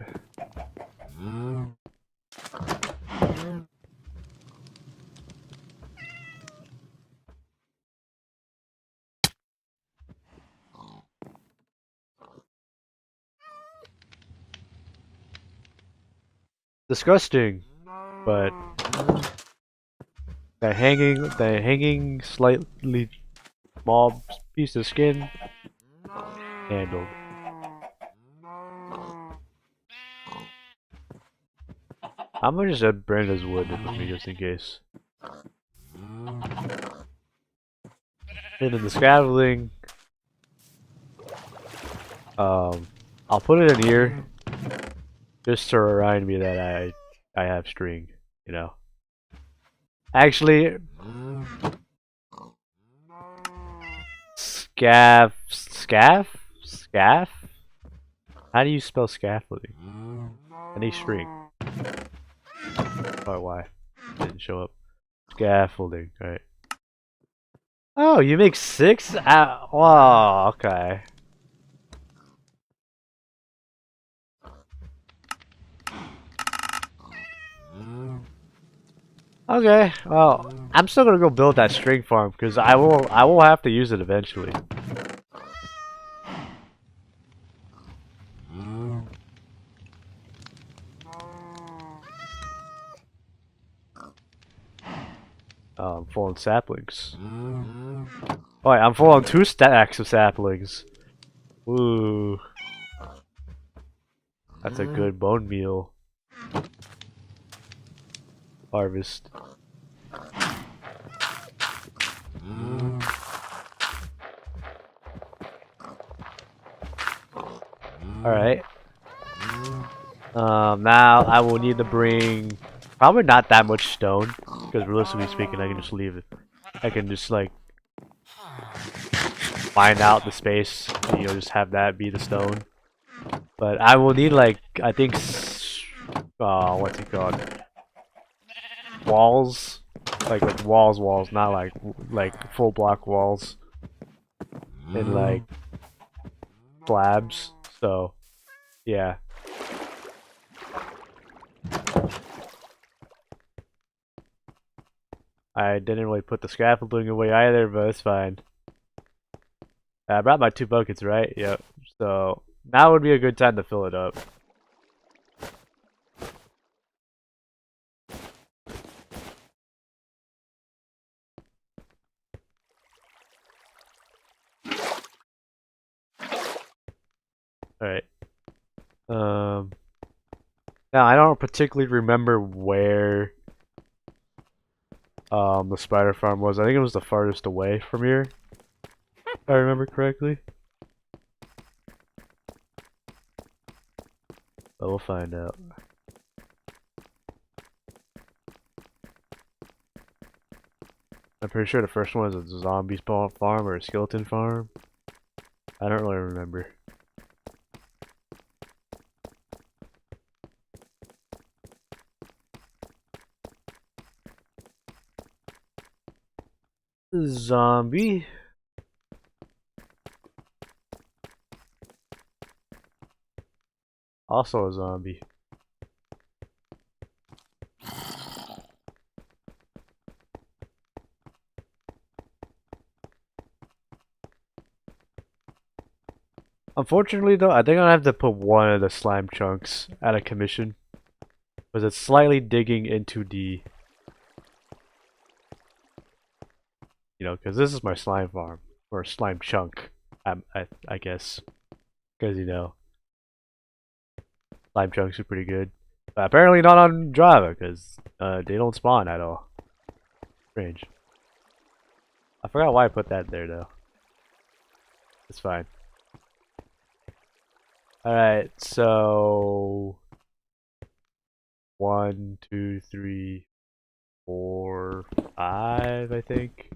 Disgusting, but the hanging slightly small piece of skin handled. I'm gonna just add Brenda's wood with me just in case. And then the scaffolding, I'll put it in here just to remind me that I have string, you know. Actually, scaff? How do you spell scaffolding? I need string. Oh, why? Didn't show up. Scaffolding, right. Oh, you make 6? Wow, okay. Okay, well, I'm still gonna go build that string farm because I will have to use it eventually. I'm full on saplings. Oh, wait, I'm full on 2 stacks of saplings. Ooh, that's a good bone meal harvest. Alright. Now I will need to bring probably not that much stone, because realistically speaking, I can just leave it. I can just like find out the space, and, you know, just have that be the stone. But I will need like I think, what's it called? Walls, like walls, not like full block walls, and like slabs. So yeah. I didn't really put the scaffolding away either, but it's fine. I brought my 2 buckets, right? Yep. So now would be a good time to fill it up. Alright. Now I don't particularly remember where the spider farm was. I think it was the farthest away from here, if I remember correctly. But we'll find out. I'm pretty sure the first one was a zombie spawn farm or a skeleton farm. I don't really remember. Zombie. Also a zombie. Unfortunately though, I think I have to put one of the slime chunks out of commission, because it's slightly digging into the, you know, because this is my slime farm, or slime chunk, I guess, because, you know, slime chunks are pretty good, but apparently not on Java, because they don't spawn at all. Strange. I forgot why I put that there though. It's fine. Alright, so 1, 2, 3, 4, 5, I think.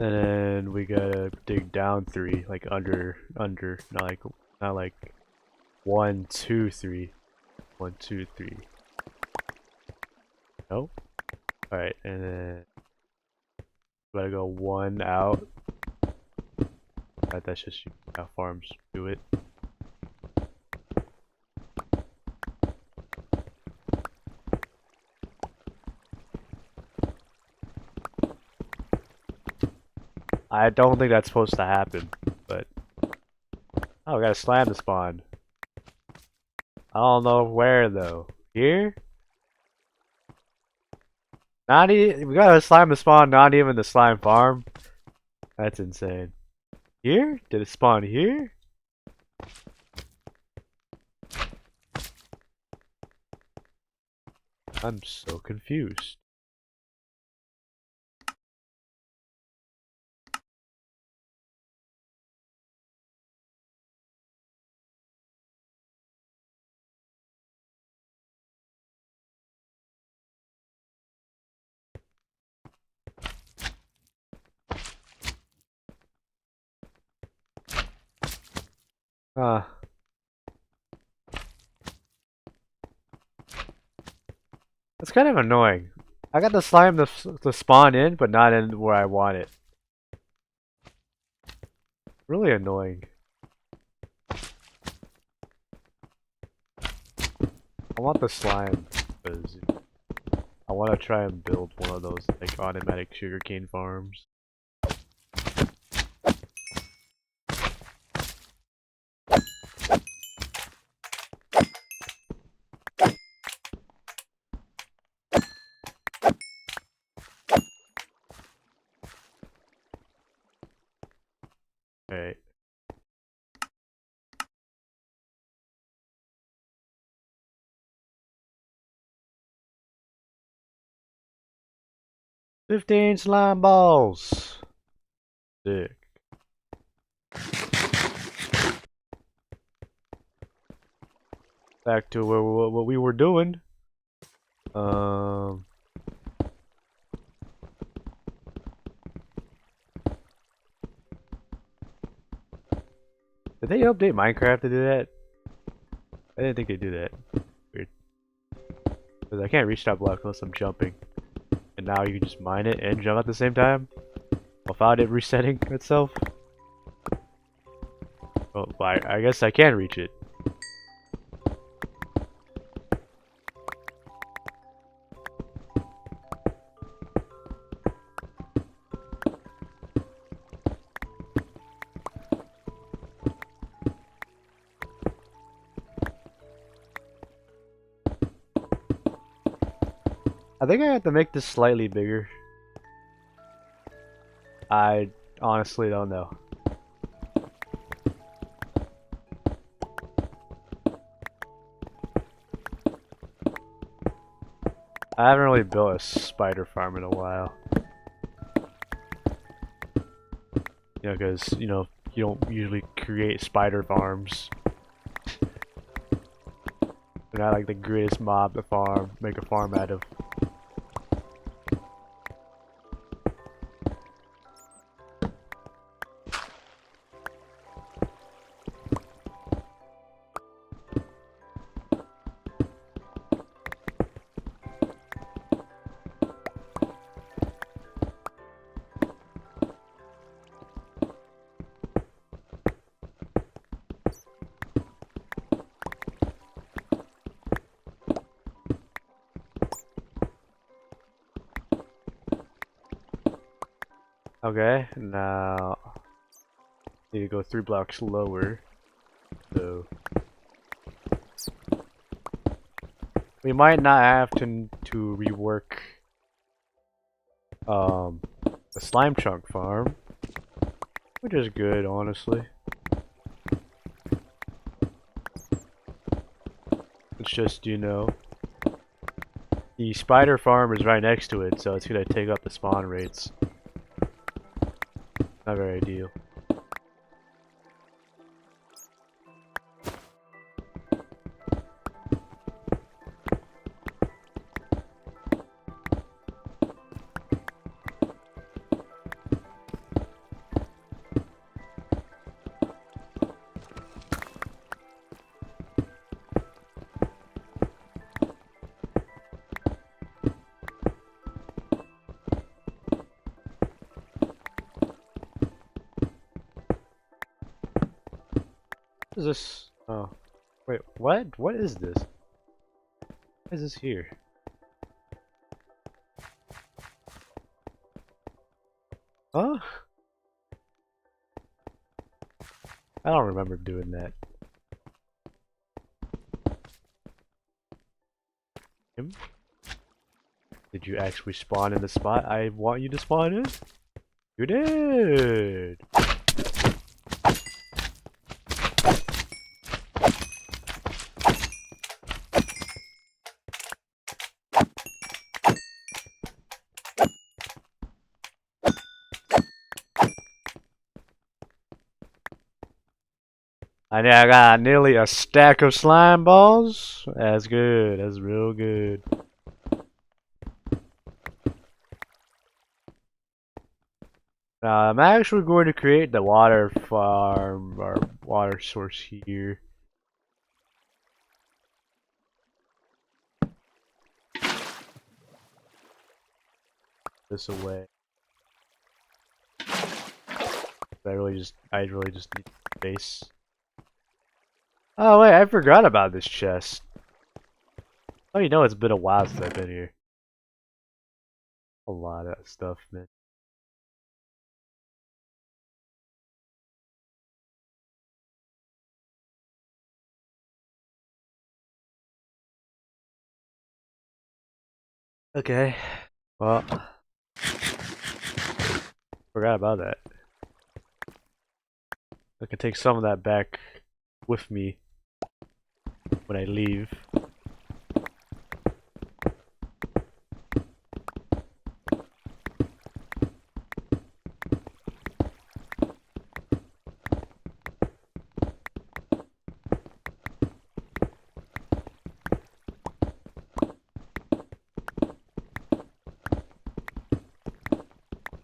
And then we gotta dig down 3, like under, not like 1, 2, 3. 1, 2, 3. Nope. Alright, and then gotta go 1 out. Alright, that's just how farms do it. I don't think that's supposed to happen, but oh, we gotta slam the spawn. I don't know where though. Here? Not even. We gotta slime the spawn, not even the slime farm. That's insane. Here? Did it spawn here? I'm so confused. Huh. That's kind of annoying. I got the slime to spawn in, but not in where I want it. Really annoying. I want the slime because I want to try and build one of those like automatic sugarcane farms. Alright. "15 slime balls!" Sick. Back to what we were doing. Did they update Minecraft to do that? I didn't think they'd do that. Weird. Because I can't reach that block unless I'm jumping. And now you can just mine it and jump at the same time? Without it resetting itself? Oh, I guess I can reach it. I think I have to make this slightly bigger. I honestly don't know. I haven't really built a spider farm in a while. You know, because, you know, you don't usually create spider farms. They're not like the greatest mob to farm, make a farm out of. Okay, now need to go 3 blocks lower. So we might not have to rework the slime chunk farm, which is good, honestly. It's just, you know, the spider farm is right next to it, so it's gonna take up the spawn rates. Not very ideal. What is this? Oh, wait, what? What is this? What is this here? Huh? I don't remember doing that. Him? Did you actually spawn in the spot I want you to spawn in? You did! I got nearly a stack of slime balls. That's good. That's real good. Now, I'm actually going to create the water farm or water source here. This away. I really just need space. Oh wait, I forgot about this chest. Oh, you know it's been a while since I've been here. A lot of stuff, man. Okay. Well, forgot about that. I can take some of that back with me when I leave.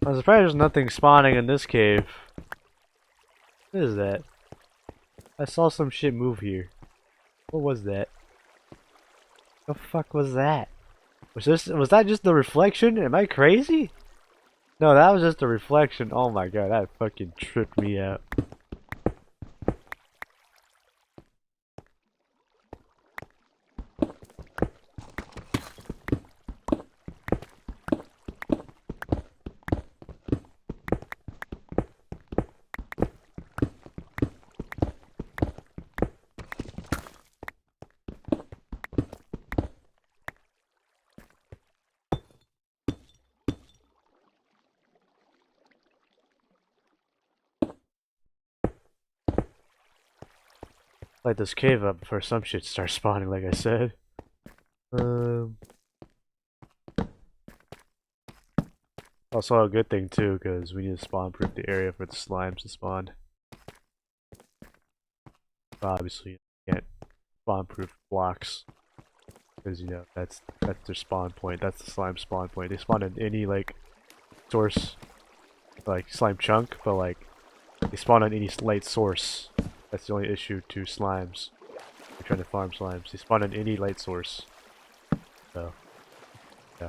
I'm surprised there's nothing spawning in this cave. What is that? I saw some shit move here. What was that? The fuck was that? Was that just the reflection? Am I crazy? No, that was just a reflection. Oh my god, that fucking tripped me out. Light this cave up before some shit starts spawning, like I said. Also a good thing too, because we need to spawn proof the area for the slimes to spawn. Obviously, you can't spawn proof blocks, because you know that's their spawn point. That's the slime spawn point. They spawn in any like source, like slime chunk, but like they spawn on any light source. That's the only issue to slimes. You're trying to farm slimes. They spawn on any light source. So, yeah.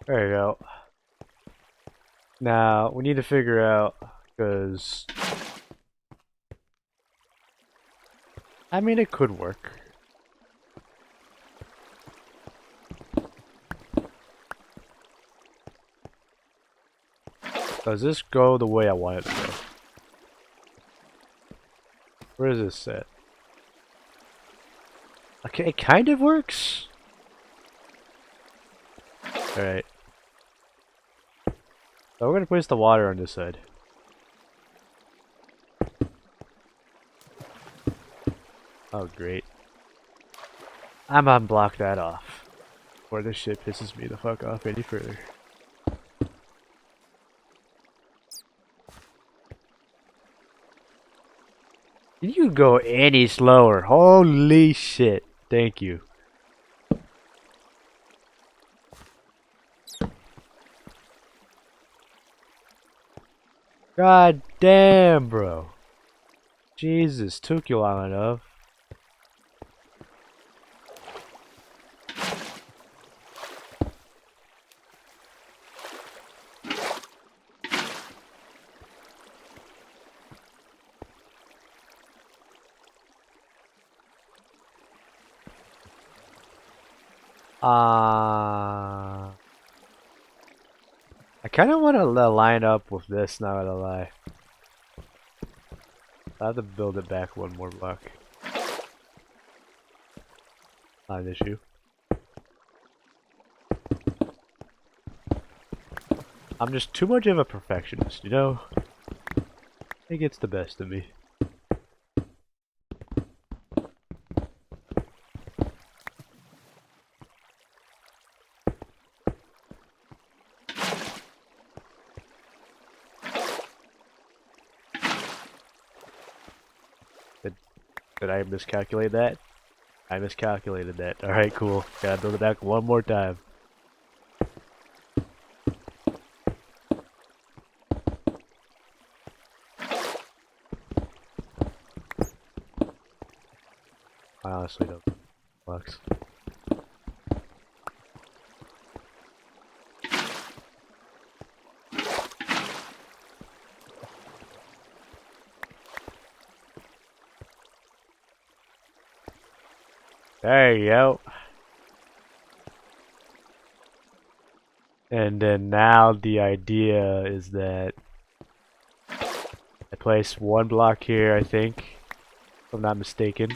There you go. Now, we need to figure out, because... I mean, it could work. Does this go the way I want it to go? Where is this set? Okay, it kind of works. Alright. So we're gonna place the water on this side. Oh, great. I'm gonna block that off. Before this shit pisses me the fuck off any further. Can you go any slower? Holy shit. Thank you. God damn, bro. Jesus, took you long enough. I kind of want to line up with this, not gonna lie. I have to build it back one more block. Not an issue. I'm just too much of a perfectionist, you know? It gets the best of me. Did I miscalculate that? I miscalculated that. Alright, cool. Gotta build it back one more time. I honestly don't. Bucks. There you go. And then now the idea is that I place one block here, I think, if I'm not mistaken.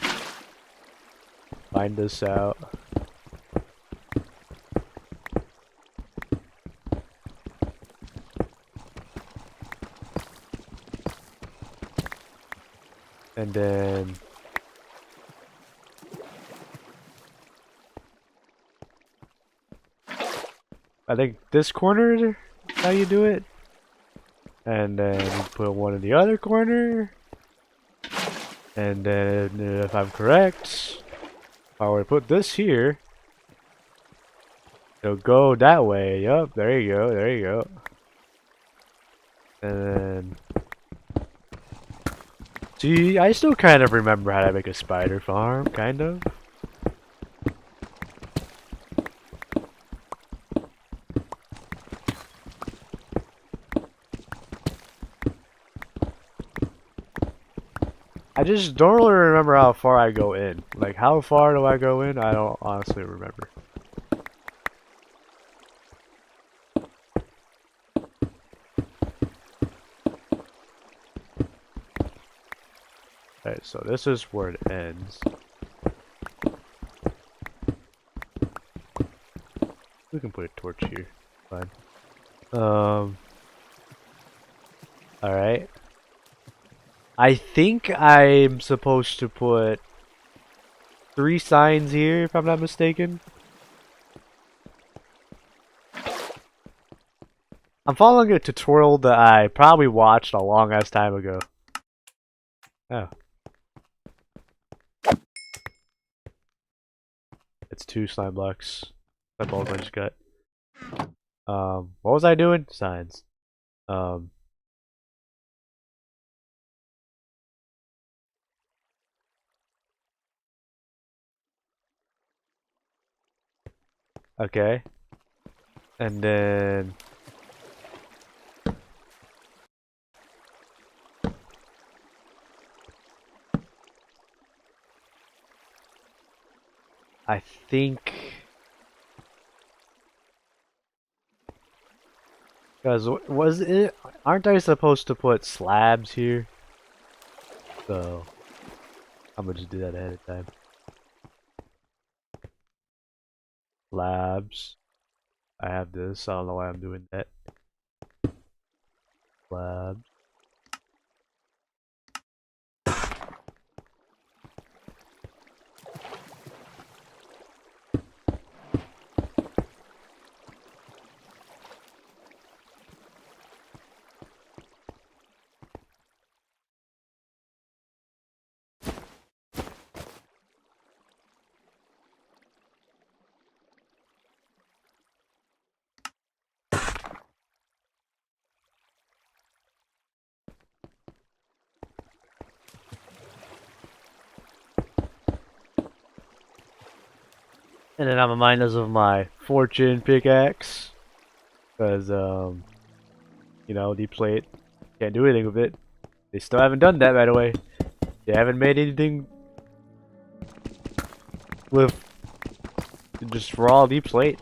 Find this out. And then I think this corner is how you do it. And then you put one in the other corner. And then if I'm correct, if I were to put this here, it'll go that way. Yup, there you go, there you go. And then see, I still kind of remember how to make a spider farm, kind of. I just don't really remember how far I go in. Like, how far do I go in? I don't honestly remember. Alright, so this is where it ends. We can put a torch here. Fine. Alright. I think I'm supposed to put 3 signs here, if I'm not mistaken. I'm following a tutorial that I probably watched a long ass time ago. Oh. It's 2 slime blocks. That's all I just got. What was I doing? Signs. Okay. And then I think, because was it, aren't I supposed to put slabs here? So I'm gonna just do that ahead of time. Slabs. I have this. I don't know why I'm doing that. Slabs. And then I'm reminded us of my fortune pickaxe. Because, you know, deep slate. Can't do anything with it. They still haven't done that, by the way. They haven't made anything with just raw deep slate.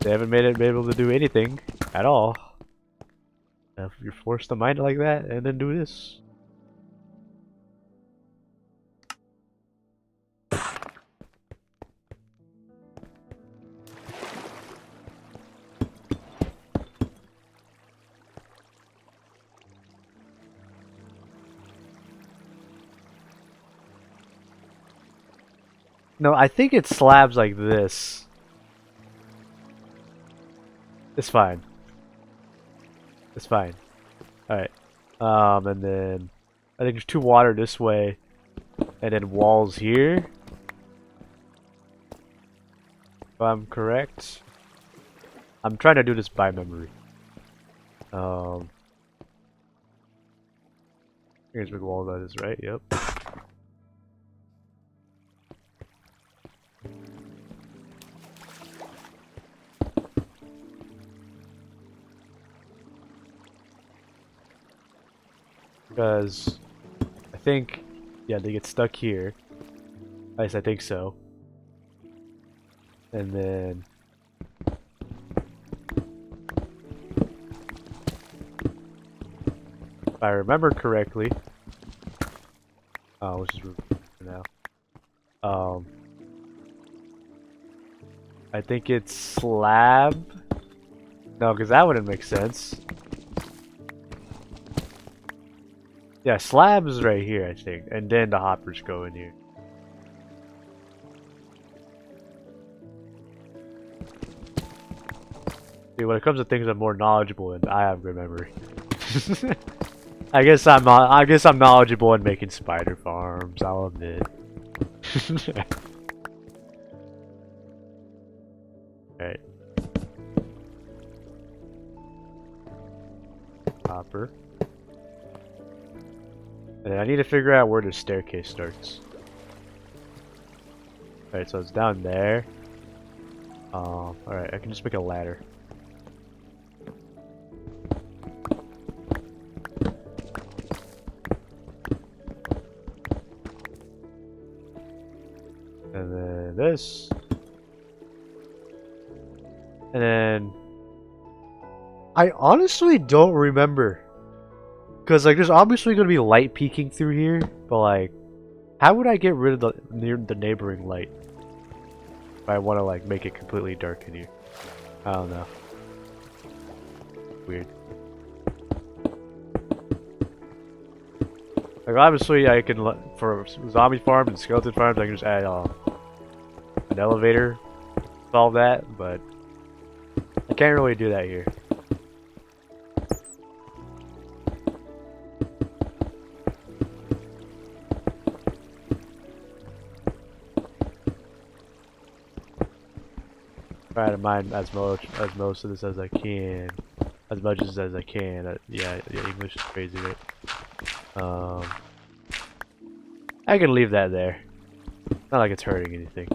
They haven't made it be able to do anything at all. If you're forced to mine it like that, and then do this. No, I think it's slabs like this. It's fine. It's fine. Alright. And then I think there's 2 water this way, and then walls here. If I'm correct. I'm trying to do this by memory. Here's big wall, that is right, yep. Because I think, yeah, they get stuck here. At least I think so. And then if I remember correctly, which is for now. I think it's slab. No, because that wouldn't make sense. Yeah, slabs right here, I think, and then the hoppers go in here. See, when it comes to things I'm more knowledgeable in, I have good memory. I guess I'm knowledgeable in making spider farms. I'll admit. Alright. Hopper. And I need to figure out where the staircase starts. Alright, so it's down there. Alright, I can just make a ladder. And then this. And then I honestly don't remember. Because, like, there's obviously going to be light peeking through here, but, like, how would I get rid of the neighboring light? If I want to, like, make it completely dark in here. I don't know. Weird. Like, obviously, I can, for zombie farms and skeleton farms, I can just add an elevator to solve that, but I can't really do that here. Try to mine as most of this as I can, as much as I can. Yeah, English is crazy, right? I can leave that there. Not like it's hurting anything.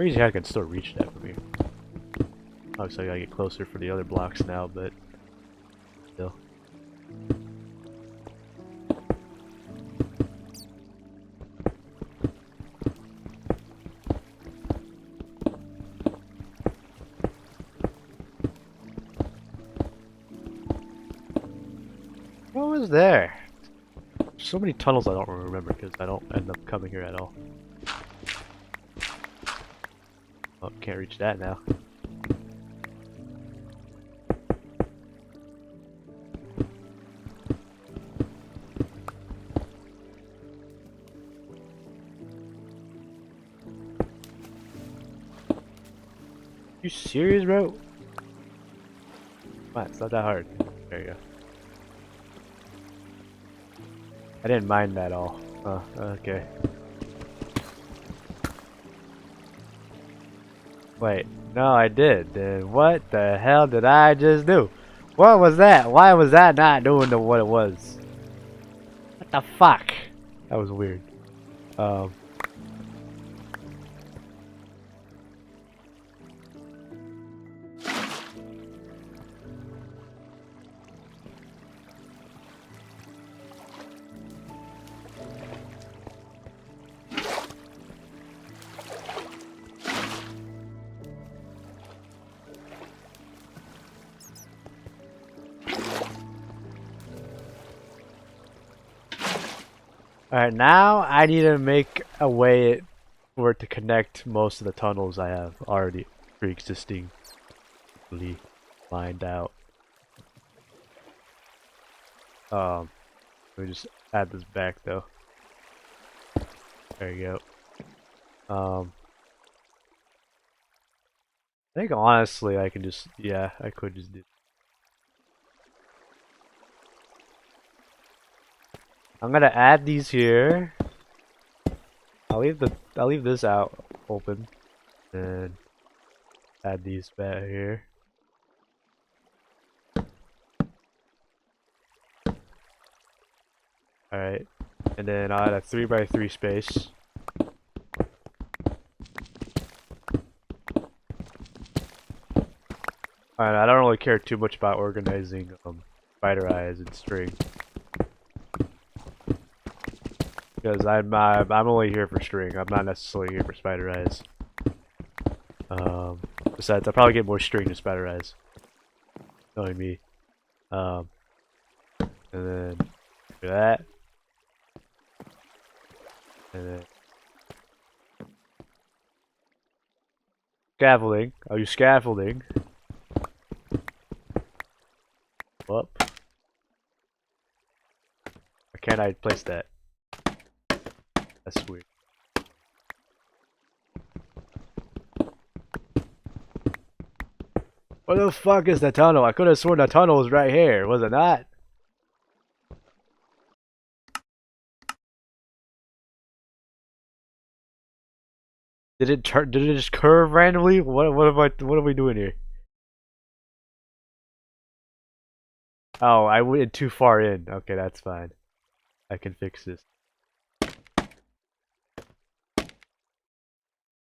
Crazy how I can still reach that from here. Obviously I gotta get closer for the other blocks now, but still. What was there? So many tunnels I don't remember because I don't end up coming here at all. Oh, can't reach that now. You serious, bro? Come on, it's not that hard. There you go. I didn't mind that at all. Oh, okay. Wait, no, I did. Then what the hell did I just do? What was that? Why was that not doing what it was? What the fuck? That was weird. Alright, now I need to make a way for it to connect most of the tunnels I have already pre-existingly lined out. Let me just add this back though. There you go. I think honestly I can just, yeah, I could just do. I'm gonna add these here. I'll leave this out open and add these back here. Alright. And then I'll add a 3x3 space. Alright, I don't really care too much about organizing spider eyes and string. Because I'm only here for string. I'm not necessarily here for spider eyes. Besides, I'll probably get more string than spider eyes. Knowing me. And then do that. And then scaffolding. I'll use scaffolding. Whoop. Why can't I place that? That's weird. What the fuck is the tunnel? I could have sworn the tunnel was right here, was it not? Did it just curve randomly? What are we doing here? Oh, I went too far in. Okay, that's fine. I can fix this.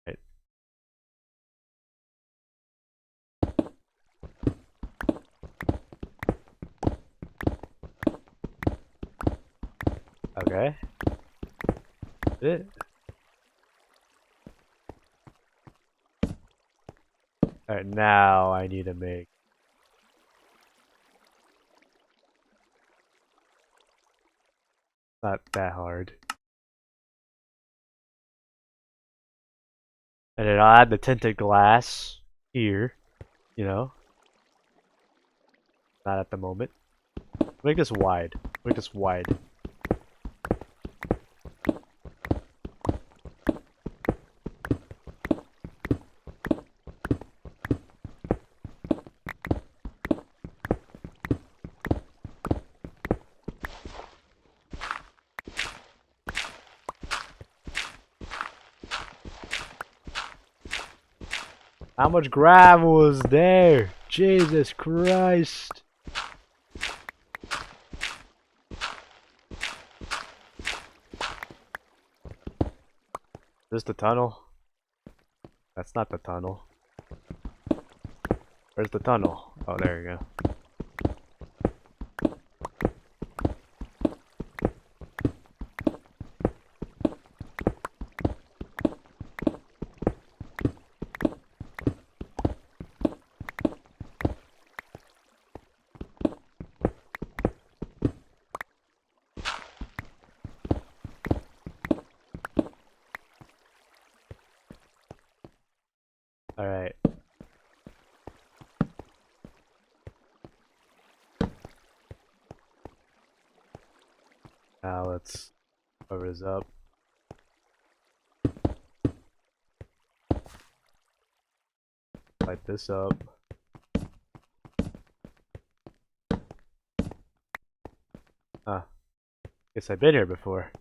Right. Okay. That's it. Alright, now I need to make not that hard. And then I'll add the tinted glass here, you know. Not at the moment. Make this wide. Make this wide. How much gravel is there? Jesus Christ. Is this the tunnel? That's not the tunnel. Where's the tunnel? Oh, there you go. Alright. Now let's cover this up. Light this up. Huh. Guess I've been here before.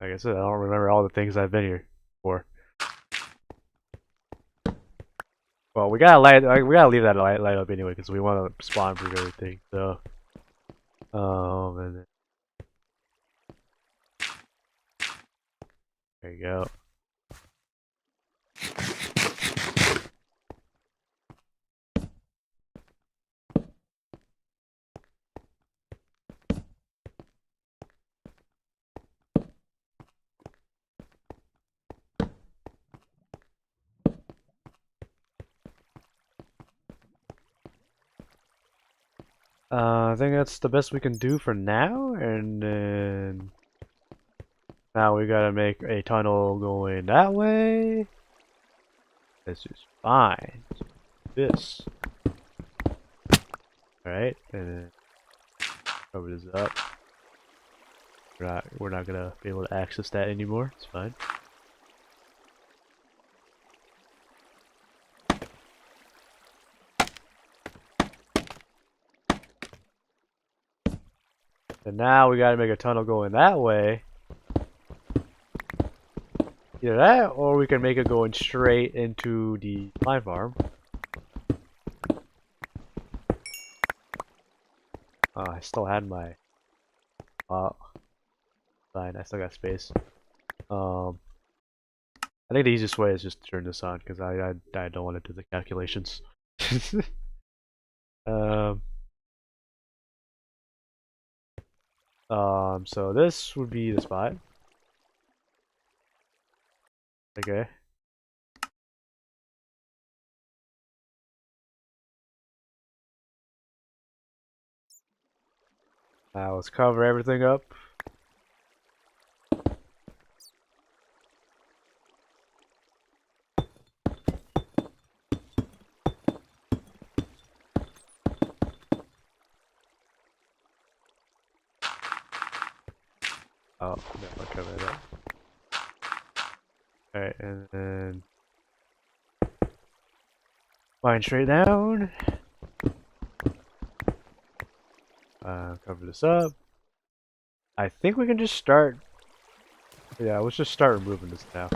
Like I said, I don't remember all the things I've been here for. Well, we gotta leave that light up anyway because we want to spawn proof everything. So, and then, there you go. I think that's the best we can do for now, and then now we gotta make a tunnel going that way. This is fine. This. Alright, and then cover this up. We're not gonna be able to access that anymore. It's fine. And now we gotta make a tunnel going that way. Either that, or we can make it going straight into the slime farm. I still had my... fine, I still got space. I think the easiest way is just to turn this on, because I don't want to do the calculations. So this would be the spot. Okay. Now let's cover everything up. Oh, no, I'll cover it up. Alright, and then line straight down. Cover this up. I think we can just start. Yeah, let's just start removing this now.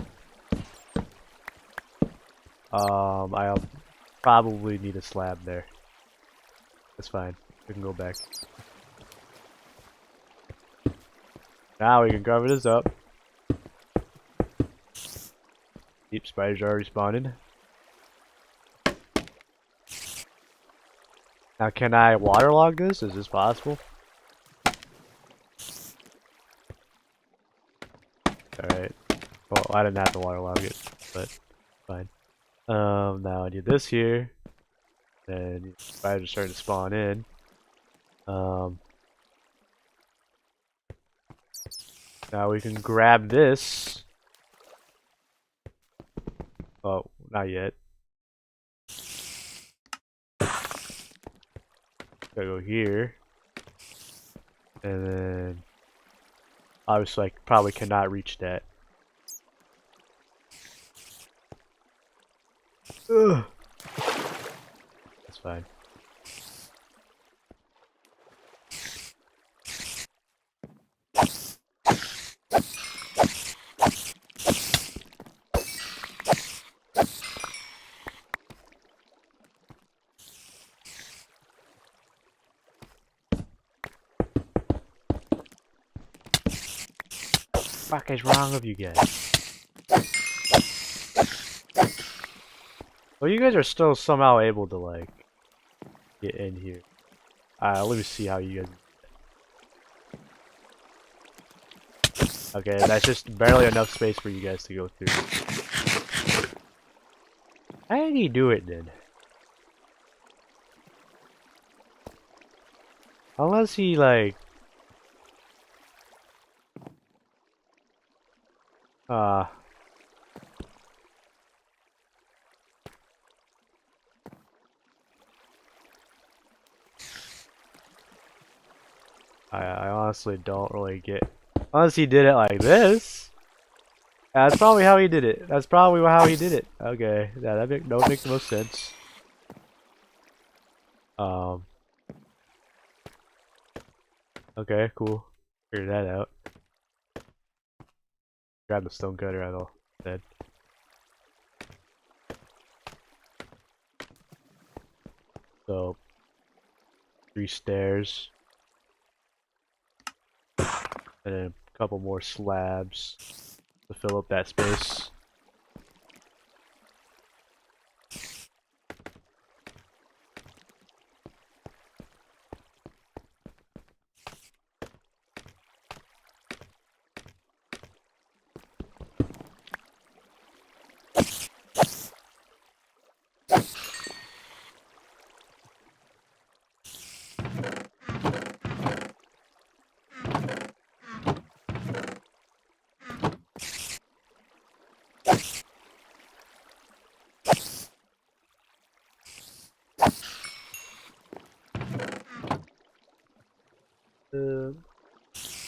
I'll probably need a slab there. That's fine. We can go back. Now we can cover this up. Deep spiders are already spawning. Now can I waterlog this? Is this possible? Alright. Well, I didn't have to waterlog it, but fine. Now I need this here. And spiders are starting to spawn in. Now we can grab this. Oh, not yet. Gotta go here. And then obviously I probably cannot reach that. Ugh. That's fine. fuck is wrong with you guys? Well, you guys are still somehow able to, like, get in here. Let me see how you guys... Okay, that's just barely enough space for you guys to go through. How did he do it, then? Unless he, like... I honestly don't really get... Unless he did it like this. That's probably how he did it. That's probably how he did it. Okay, yeah, that make the most sense. Okay, cool. Figured that out. Grab the stone cutter at all. Dead. So, 3 stairs. And then a couple more slabs to fill up that space.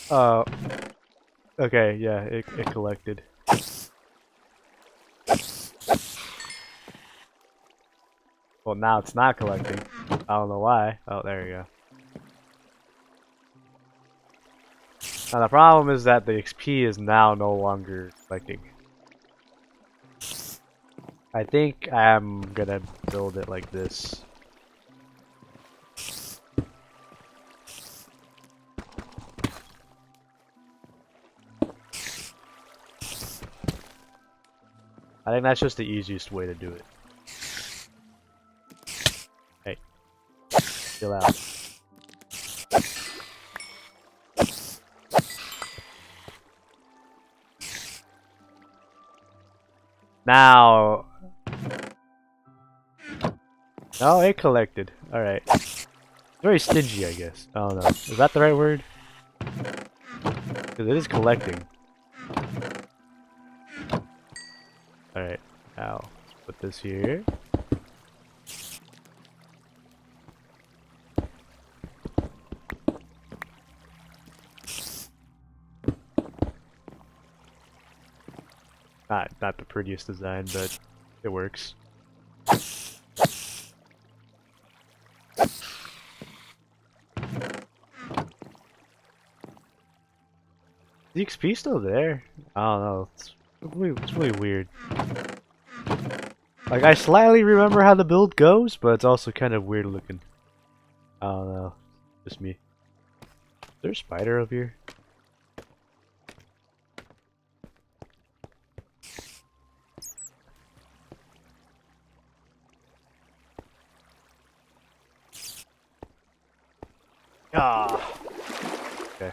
Uh, okay, yeah, it collected. Well, now it's not collecting. I don't know why. Oh, there you go. Now the problem is that the XP is now no longer collecting. I think I'm gonna build it like this. I think that's just the easiest way to do it. Hey, chill out. Now... No, it collected. Alright. Very stingy, I guess. I don't know. Is that the right word? Because it is collecting. Alright, now let's put this here. Not the prettiest design, but it works. The XP still there? I don't know. It's really weird. Like, I slightly remember how the build goes, but it's also kind of weird looking. I don't know. Just me. Is there a spider up here? Ah. Okay.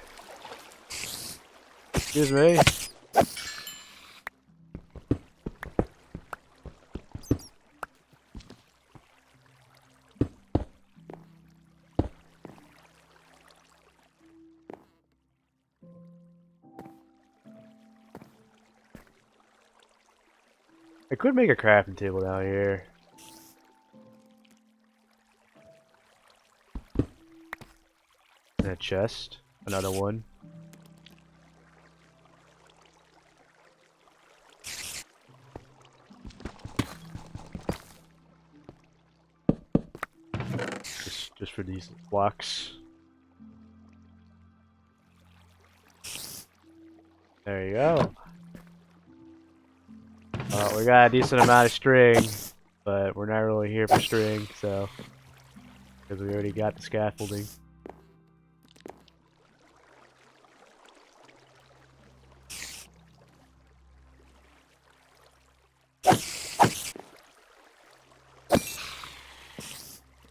Excuse me. I could make a crafting table down here. And a chest. Another one. Just for these blocks. There you go. We got a decent amount of string, but we're not really here for string, so because we already got the scaffolding.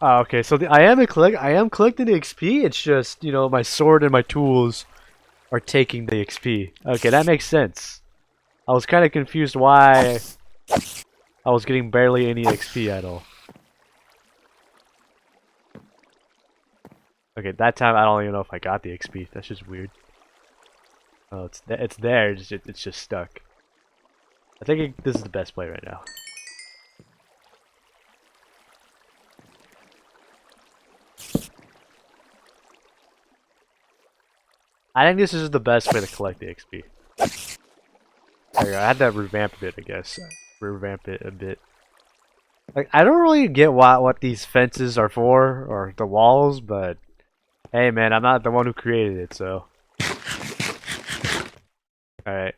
Oh, okay, so I am collecting the XP. It's just, you know, my sword and my tools are taking the XP. Okay, that makes sense. I was kind of confused why I was getting barely any XP at all. Okay, that time I don't even know if I got the XP. That's just weird. Oh, it's there. It's just stuck. I think this is the best play right now. I think this is the best way to collect the XP. There you go. I had to revamp it, I guess. Revamp it a bit. Like, I don't really get what these fences are for, or the walls, but hey man, I'm not the one who created it, so. Alright.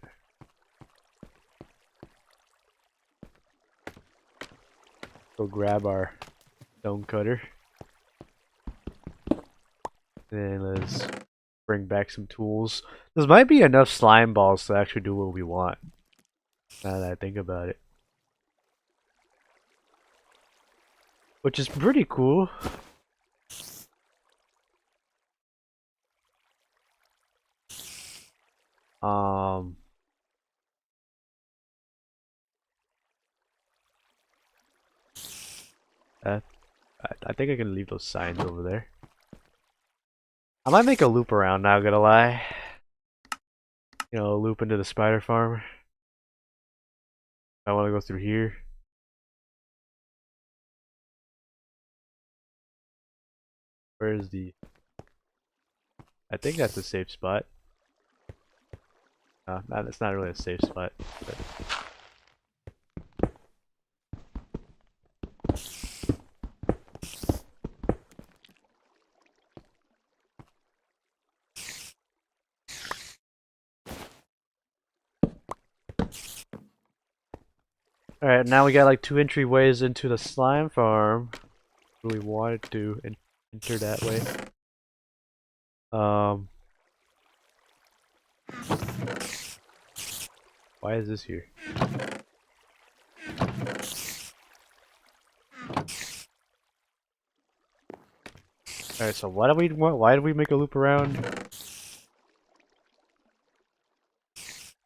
Go grab our stone cutter. Then let's bring back some tools. This might be enough slime balls to actually do what we want. Now that I think about it. Which is pretty cool. Um... I think I can leave those signs over there. I might make a loop around, not gonna lie. You know, loop into the spider farm. I want to go through here. Where is the... I think that's a safe spot. It's not really a safe spot. But... Alright, now we got like 2 entryways into the slime farm. Really wanted to enter that way. Why is this here? Alright, so why did we make a loop around?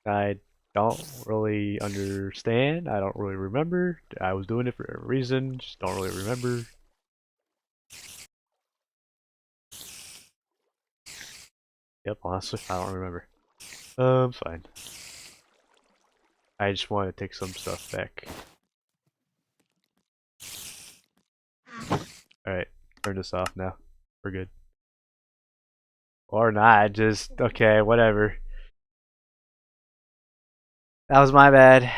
I don't really understand. I don't really remember. I was doing it for a reason, just don't really remember. Yep, honestly, I don't remember. Fine. I just want to take some stuff back. Alright, turn this off now. We're good. Or not, just, okay, whatever. That was my bad.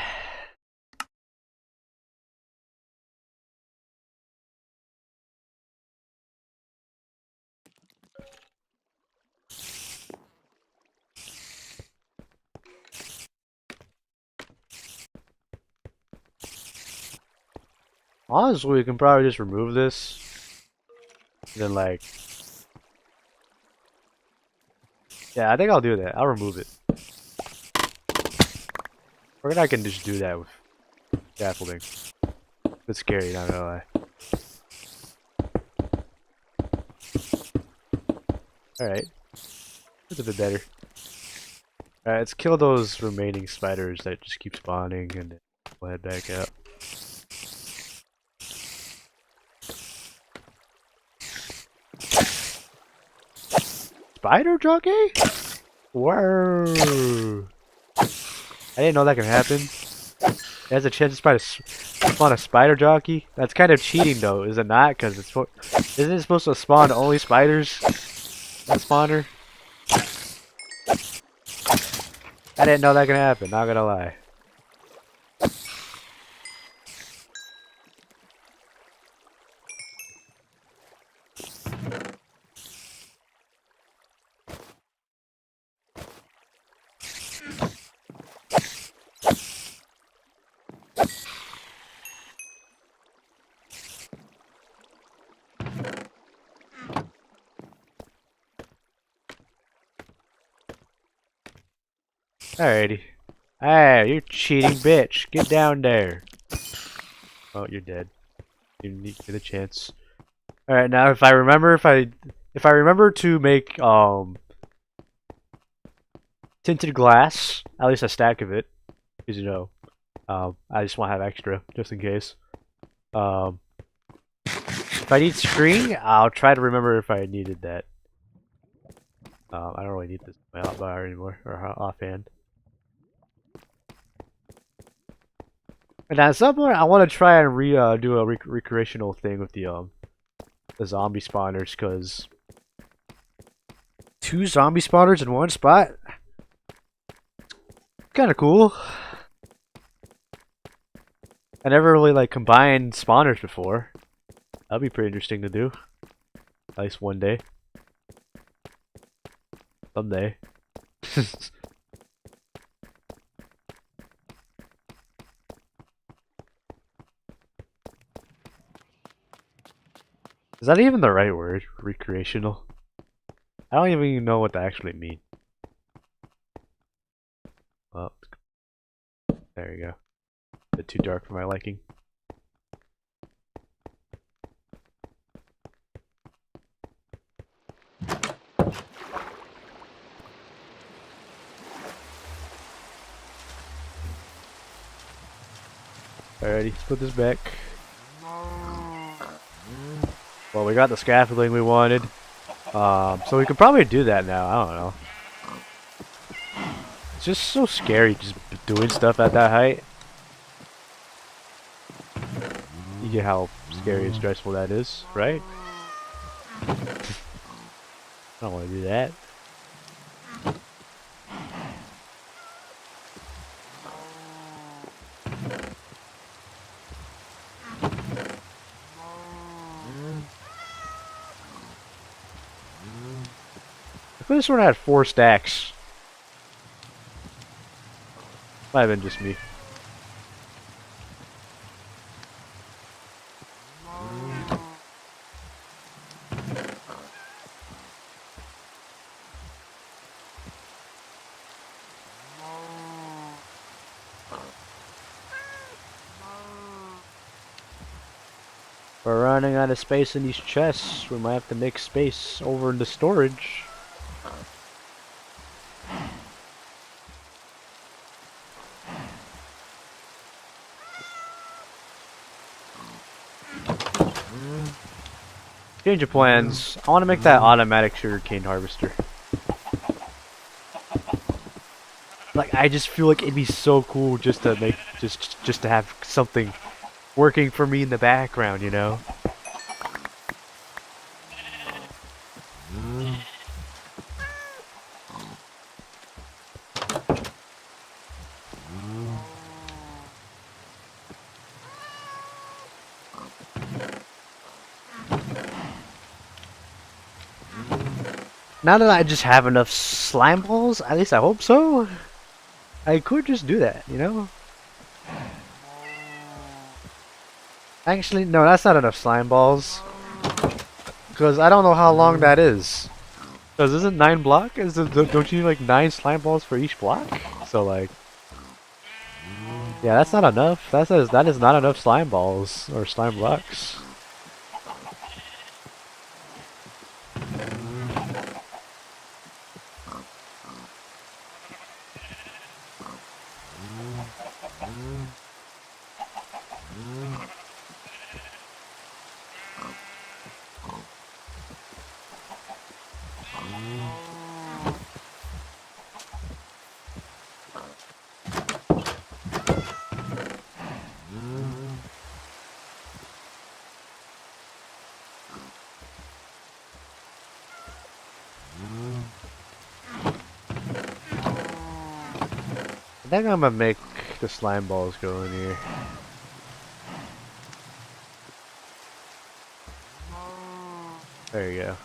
Honestly, we can probably just remove this. Then, like... Yeah, I think I'll do that. I'll remove it. Or I can just do that with scaffolding. It's scary, not gonna lie. Alright. That's a bit better. Alright, let's kill those remaining spiders that just keep spawning and then we'll head back out. Spider jockey? Whoa! I didn't know that could happen. It has a chance to spawn a spider jockey. That's kind of cheating though, is it not? Because isn't it supposed to spawn only spiders? That spawner? I didn't know that could happen, not gonna lie. Alrighty. Hey, you cheating bitch. Get down there. Oh, you're dead. You didn't get a chance. Alright, now if I remember to make tinted glass, at least a stack of it, because you know, I just want to have extra just in case. If I need string, I'll try to remember if I needed that. I don't really need this bar anymore, or offhand. And at some point, I want to try and do a recreational thing with the zombie spawners, because 2 zombie spawners in one spot, kind of cool. I never really like combined spawners before. That'd be pretty interesting to do. At least one day. Someday. Is that even the right word? Recreational? I don't even know what that actually means. Well, there you go. A bit too dark for my liking. Alrighty, let's put this back. Well, we got the scaffolding we wanted. So we could probably do that now. I don't know. It's just so scary just doing stuff at that height. You get how scary and stressful that is, right? I don't want to do that. I could have sworn I had 4 stacks. Might have been just me. We're running out of space in these chests. We might have to make space over in the storage. Change of plans. I want to make that automatic sugarcane harvester. Like, I just feel like it'd be so cool just to make, just to have something working for me in the background, you know? Now that I just have enough slime balls, at least I hope so, I could just do that, you know? Actually, no, that's not enough slime balls. Because I don't know how long that is. Because isn't 9 block? Don't you need like 9 slime balls for each block? So like... yeah, that's not enough. That is not enough slime balls, or slime blocks. I think I'm gonna make the slime balls go in here. There you go.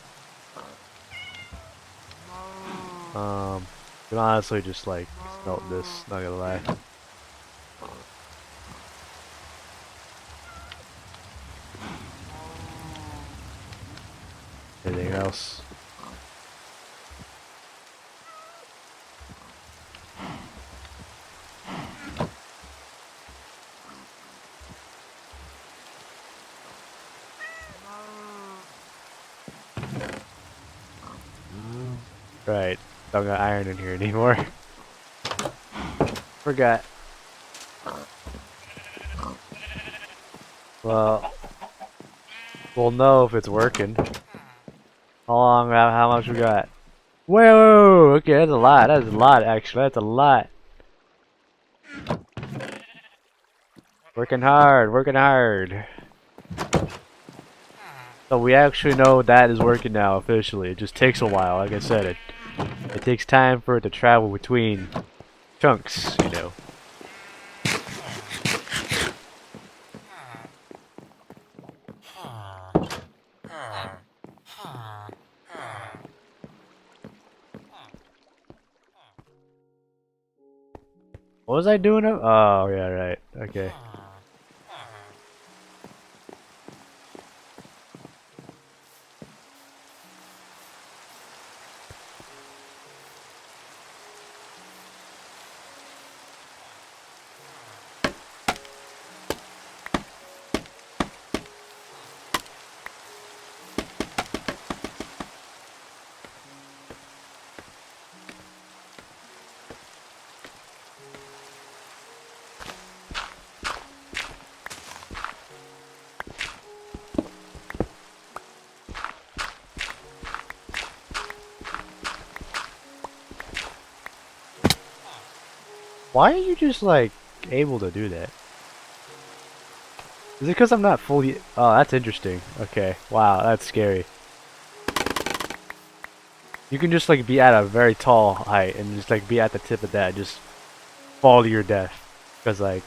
You can honestly just like smelt this, not gonna lie. Anything else? Right. Don't got iron in here anymore. Forgot. Well, we'll know if it's working. How long? How much we got? Whoa! Okay, that's a lot. That's a lot, actually. That's a lot. Working hard. Working hard. So we actually know that is working now officially. It just takes a while. Like I said, it takes time for it to travel between chunks, you know. What was I doing? Oh, yeah, right. Okay. Why are you just like able to do that? Is it because I'm not fully? Oh, that's interesting. Okay. Wow, that's scary. You can just like be at a very tall height and just like be at the tip of that, and just fall to your death. Because like,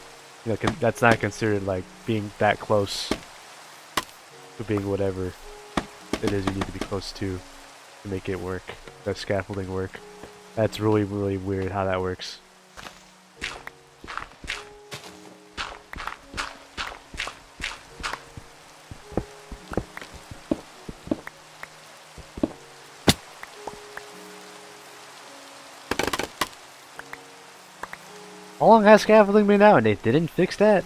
you know, that's not considered like being that close to being whatever it is you need to be close to make it work. The scaffolding work. That's really, really weird how that works. How long has scaffolding been out and they didn't fix that?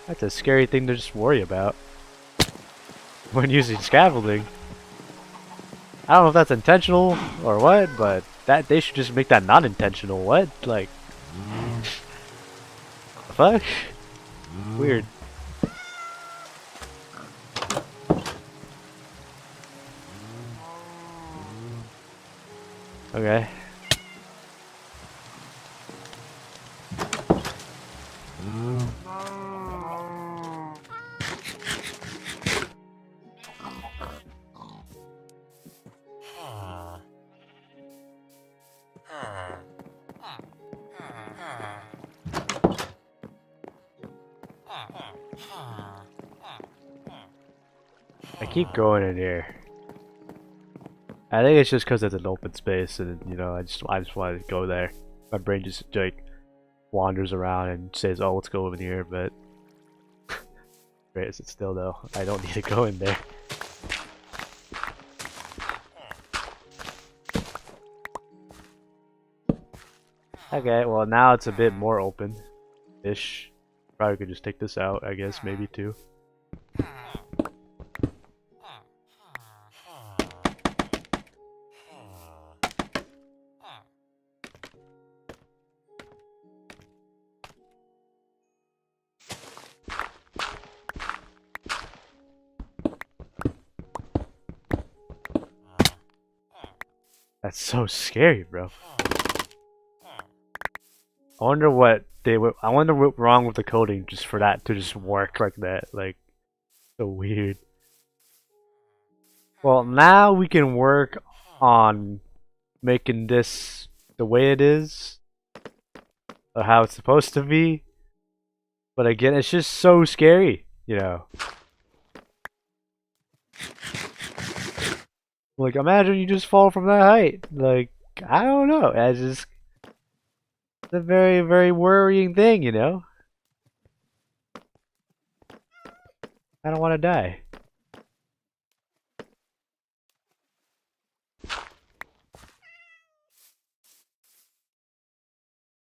That's a scary thing to just worry about when using scaffolding. I don't know if that's intentional or what, but that they should just make that non-intentional. What? Like, the fuck? Weird. Okay. I keep going in here. I think it's just because it's an open space, and you know, I just wanted to go there. My brain just like wanders around and says, "Oh, let's go over here," but where is it still though? I don't need to go in there. Okay, well now it's a bit more open-ish. Probably could just take this out, I guess, maybe too. That's so scary, bro. I wonder what they would. I wonder what's wrong with the coding just for that to just work like that. Like, so weird. Well, now we can work on making this the way it is, or how it's supposed to be. But again, it's just so scary, you know. Like, imagine you just fall from that height. Like, I don't know. It's a very, very worrying thing, you know. I don't want to die.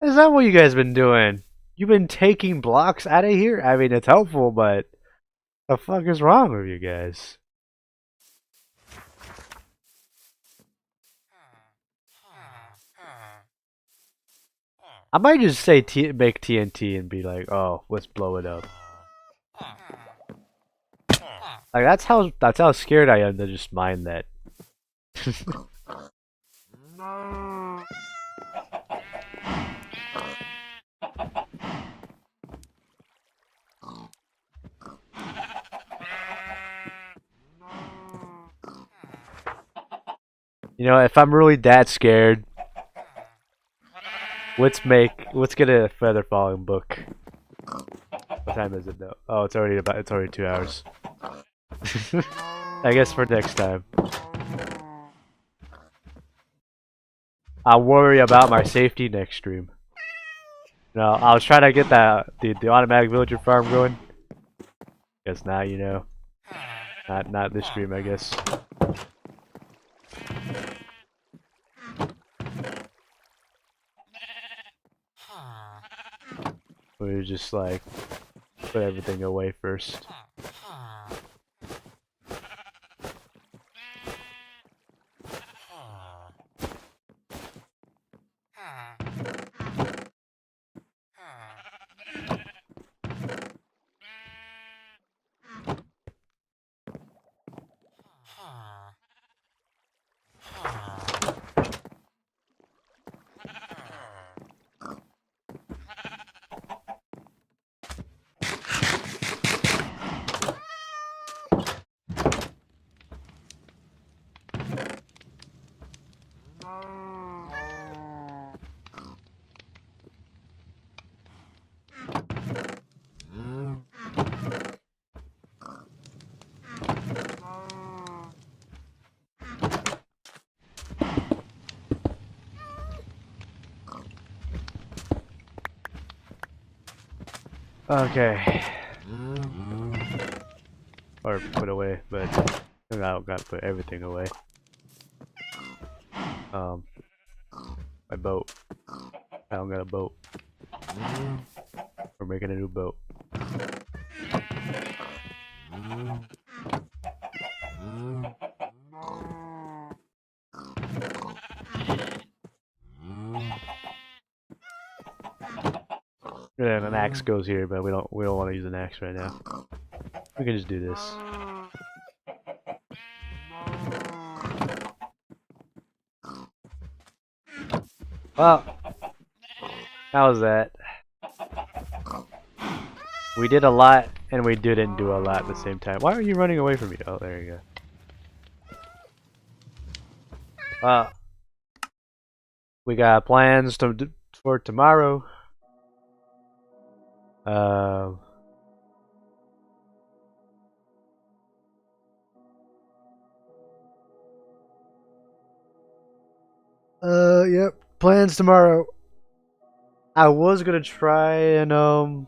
Is that what you guys been doing? You've been taking blocks out of here? I mean, it's helpful, but the fuck is wrong with you guys? I might just say make TNT and be like, oh, let's blow it up. Like that's how scared I am to just mine that. You know, if I'm really that scared, let's get a feather falling book. What time is it though? Oh, it's already 2 hours. I guess for next time. I'll worry about my safety next stream. No, I was trying to get the automatic villager farm going. Guess not, you know. Not this stream, I guess. We just like put everything away first. Okay. Or put away, but I gotta put everything away. My boat. I don't got a boat. We're making a new boat. Yeah, an axe goes here, but we don't want to use an axe right now. We can just do this. Well, how was that? We did a lot, and we didn't do a lot at the same time. Why are you running away from me? Oh, there you go. Well, we got plans for tomorrow. Yep. Plans tomorrow. I was gonna try and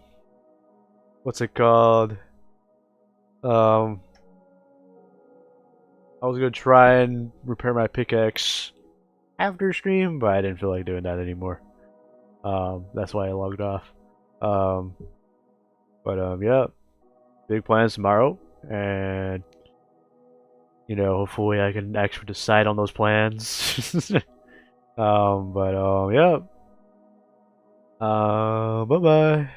what's it called? I was gonna try and repair my pickaxe after stream, but I didn't feel like doing that anymore. That's why I logged off. Yeah, big plans tomorrow, and you know, hopefully I can actually decide on those plans. Yeah. Bye bye.